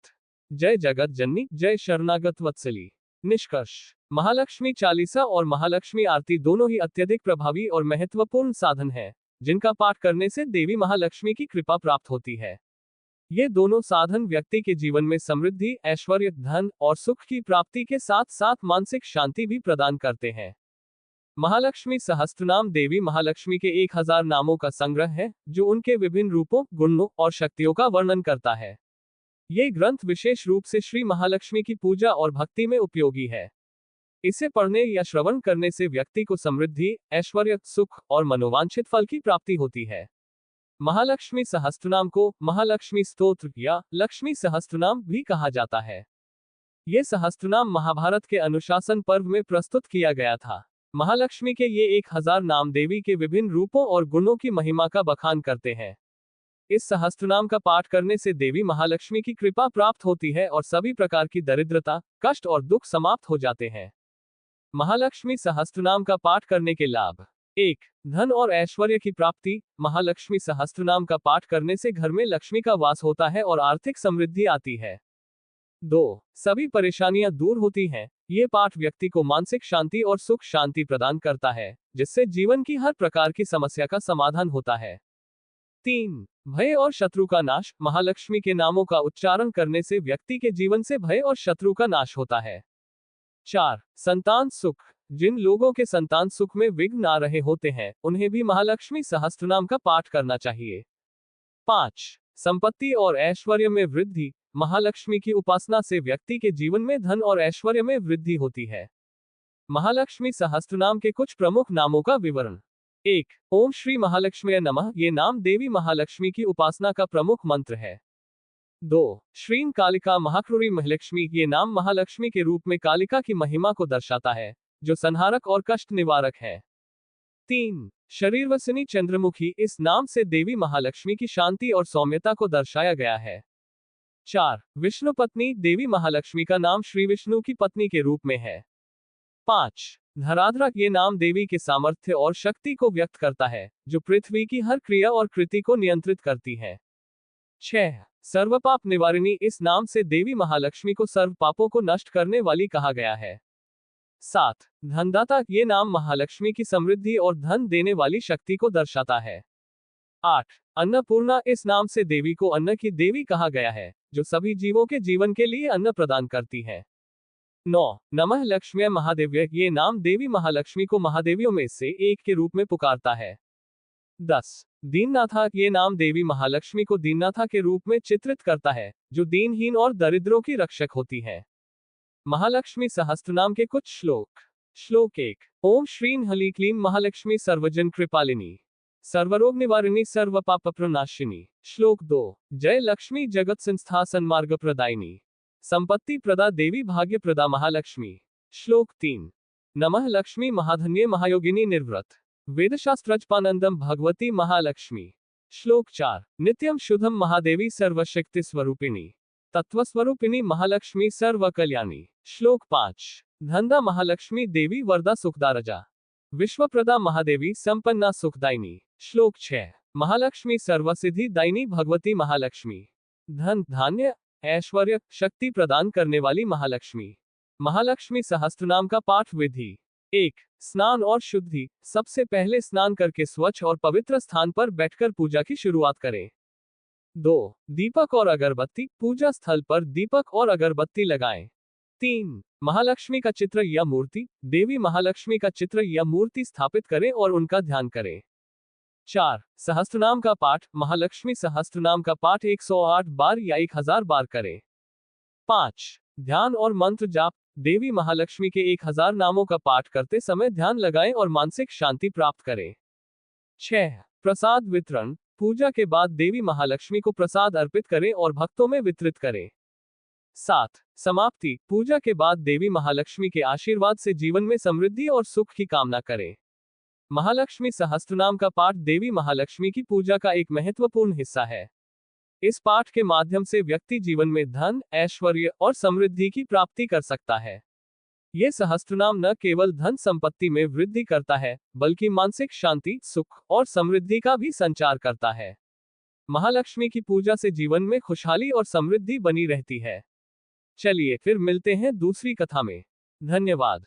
जय जगत जननी, जय शरणागत वत्सली। निष्कर्ष, महालक्ष्मी चालीसा और महालक्ष्मी आरती दोनों ही अत्यधिक प्रभावी और महत्वपूर्ण साधन हैं, जिनका पाठ करने से देवी महालक्ष्मी की कृपा प्राप्त होती है। ये दोनों साधन व्यक्ति के जीवन में समृद्धि, ऐश्वर्य, धन और सुख की प्राप्ति के साथ साथ मानसिक शांति भी प्रदान करते हैं। महालक्ष्मी सहस्त्रनाम देवी महालक्ष्मी के 1000 नामों का संग्रह है, जो उनके विभिन्न रूपों, गुणों और शक्तियों का वर्णन करता है। ये ग्रंथ विशेष रूप से श्री महालक्ष्मी की पूजा और भक्ति में उपयोगी है। इसे पढ़ने या श्रवण करने से व्यक्ति को समृद्धि, ऐश्वर्य, सुख और मनोवांछित फल की प्राप्ति होती है। महालक्ष्मी सहस्त्रनाम को महालक्ष्मी स्तोत्र या लक्ष्मी सहस्त्रनाम भी कहा जाता है। ये सहस्त्रनाम महाभारत के अनुशासन पर्व में प्रस्तुत किया गया था। महालक्ष्मी के ये 1000 नाम देवी के विभिन्न रूपों और गुणों की महिमा का बखान करते हैं। इस सहस्त्रनाम का पाठ करने से देवी महालक्ष्मी की कृपा प्राप्त होती है और सभी प्रकार की दरिद्रता, कष्ट और दुख समाप्त हो जाते हैं। महालक्ष्मी सहस्त्रनाम का पाठ करने के लाभ: 1. धन और ऐश्वर्य की प्राप्ति। महालक्ष्मी सहस्त्रनाम का पाठ करने से घर में लक्ष्मी का वास होता है और आर्थिक समृद्धि आती है। 2. सभी परेशानियां दूर होती हैं। ये पाठ व्यक्ति को मानसिक शांति और सुख शांति प्रदान करता है, जिससे जीवन की हर प्रकार की समस्या का समाधान होता है। 3. भय और शत्रु का नाश। महालक्ष्मी के नामों का उच्चारण करने से व्यक्ति के जीवन से भय और शत्रु का नाश होता है। 4. संतान सुख। जिन लोगों के संतान सुख में विघ्न आ रहे होते हैं, उन्हें भी महालक्ष्मी सहस्त्रनाम का पाठ करना चाहिए। 5. संपत्ति और ऐश्वर्य में वृद्धि। महालक्ष्मी की उपासना से व्यक्ति के जीवन में धन और ऐश्वर्य में वृद्धि होती है। महालक्ष्मी सहस्त्रनाम के कुछ प्रमुख नामों का विवरण: 1. ओम श्री महालक्ष्मी नमः। ये नाम देवी महालक्ष्मी की उपासना का प्रमुख मंत्र है। 2. श्रीं कालिका महाक्रूरी महालक्ष्मी। ये नाम महालक्ष्मी के रूप में कालिका की महिमा को दर्शाता है, जो संहारक और कष्ट निवारक है। 3. शरीरवसिनी चंद्रमुखी। इस नाम से देवी महालक्ष्मी की शांति और सौम्यता को दर्शाया गया है। 4. विष्णु पत्नी। देवी महालक्ष्मी का नाम श्री विष्णु की पत्नी के रूप में है। 5. धराधरा। ये नाम देवी के सामर्थ्य और शक्ति को व्यक्त करता है, जो पृथ्वी की हर क्रिया और कृति को नियंत्रित करती है। 6. सर्वपाप निवारिणी। इस नाम से देवी महालक्ष्मी को सर्व पापों को नष्ट करने वाली कहा गया है। 7. धनदाता। ये नाम महालक्ष्मी की समृद्धि और धन देने वाली शक्ति को दर्शाता है। 8. अन्नपूर्णा। इस नाम से देवी को अन्न की देवी कहा गया है, जो सभी जीवों के जीवन के लिए अन्न प्रदान करती है। 9. नमः लक्ष्म्यै महादेव्यै। ये नाम देवी महालक्ष्मी को महादेवियों में से एक के रूप में पुकारता है। 10. दीननाथा। ये नाम देवी महालक्ष्मी को दीननाथा के रूप में चित्रित करता है, जो दीनहीन और दरिद्रों की रक्षक होती है। महालक्ष्मी सहस्त्रनाम के कुछ श्लोक। श्लोक 1. ओम श्रीं हली क्लीं महालक्ष्मी सर्वजन कृपालिनी, सर्वरोग निवारिणी, सर्व पाप प्रनाशिनी। श्लोक 2. जय लक्ष्मी जगत संस्था सन्मार्ग प्रदायिनी, संपत्ति प्रदा देवी भाग्य प्रदा महालक्ष्मी। श्लोक 3. नमः लक्ष्मी महाधन्ये महायोगिनी निर्व्रत, वेदशास्त्रजपानंदम भगवती महालक्ष्मी। श्लोक 4. नित्यम शुद्धम महादेवी सर्वशक्ति स्वरूपिणी, तत्वस्वरूपिणी महालक्ष्मी सर्व कल्याणी। श्लोक 5. धनदा महालक्ष्मी देवी वरदा सुखदारजा, विश्वप्रदा महादेवी संपन्ना सुखदायिनी। श्लोक 6. महालक्ष्मी सर्वसिद्धि दायिनी भगवती महालक्ष्मी, धन धान्य ऐश्वर्य शक्ति प्रदान करने वाली महालक्ष्मी। महालक्ष्मी सहस्त्रनाम का पाठ विधि: 1. स्नान और शुद्धि। सबसे पहले स्नान करके स्वच्छ और पवित्र स्थान पर बैठकर पूजा की शुरुआत करें। 2. दीपक और अगरबत्ती। पूजा स्थल पर दीपक और अगरबत्ती लगाएं। 3. महालक्ष्मी का चित्र या मूर्ति। देवी महालक्ष्मी का चित्र या मूर्ति स्थापित करें और उनका ध्यान करें। 4. सहस्त्रनाम का पाठ। महालक्ष्मी सहस्त्रनाम का पाठ 108 बार या 1000 बार करें। 5. ध्यान और मंत्र जाप। देवी महालक्ष्मी के 1000 नामों का पाठ करते समय ध्यान लगाएं और मानसिक शांति प्राप्त करें। 6. प्रसाद वितरण। पूजा के बाद देवी महालक्ष्मी को प्रसाद अर्पित करें और भक्तों में वितरित करें। 7. समाप्ति। पूजा के बाद देवी महालक्ष्मी के आशीर्वाद से जीवन में समृद्धि और सुख की कामना करें। महालक्ष्मी सहस्त्रनाम का पाठ देवी महालक्ष्मी की पूजा का एक महत्वपूर्ण हिस्सा है। इस पाठ के माध्यम से व्यक्ति जीवन में धन, ऐश्वर्य और समृद्धि की प्राप्ति कर सकता है। ये सहस्त्रनाम न केवल धन संपत्ति में वृद्धि करता है, बल्कि मानसिक शांति, सुख और समृद्धि का भी संचार करता है। महालक्ष्मी की पूजा से जीवन में खुशहाली और समृद्धि बनी रहती है। चलिए फिर मिलते हैं दूसरी कथा में। धन्यवाद।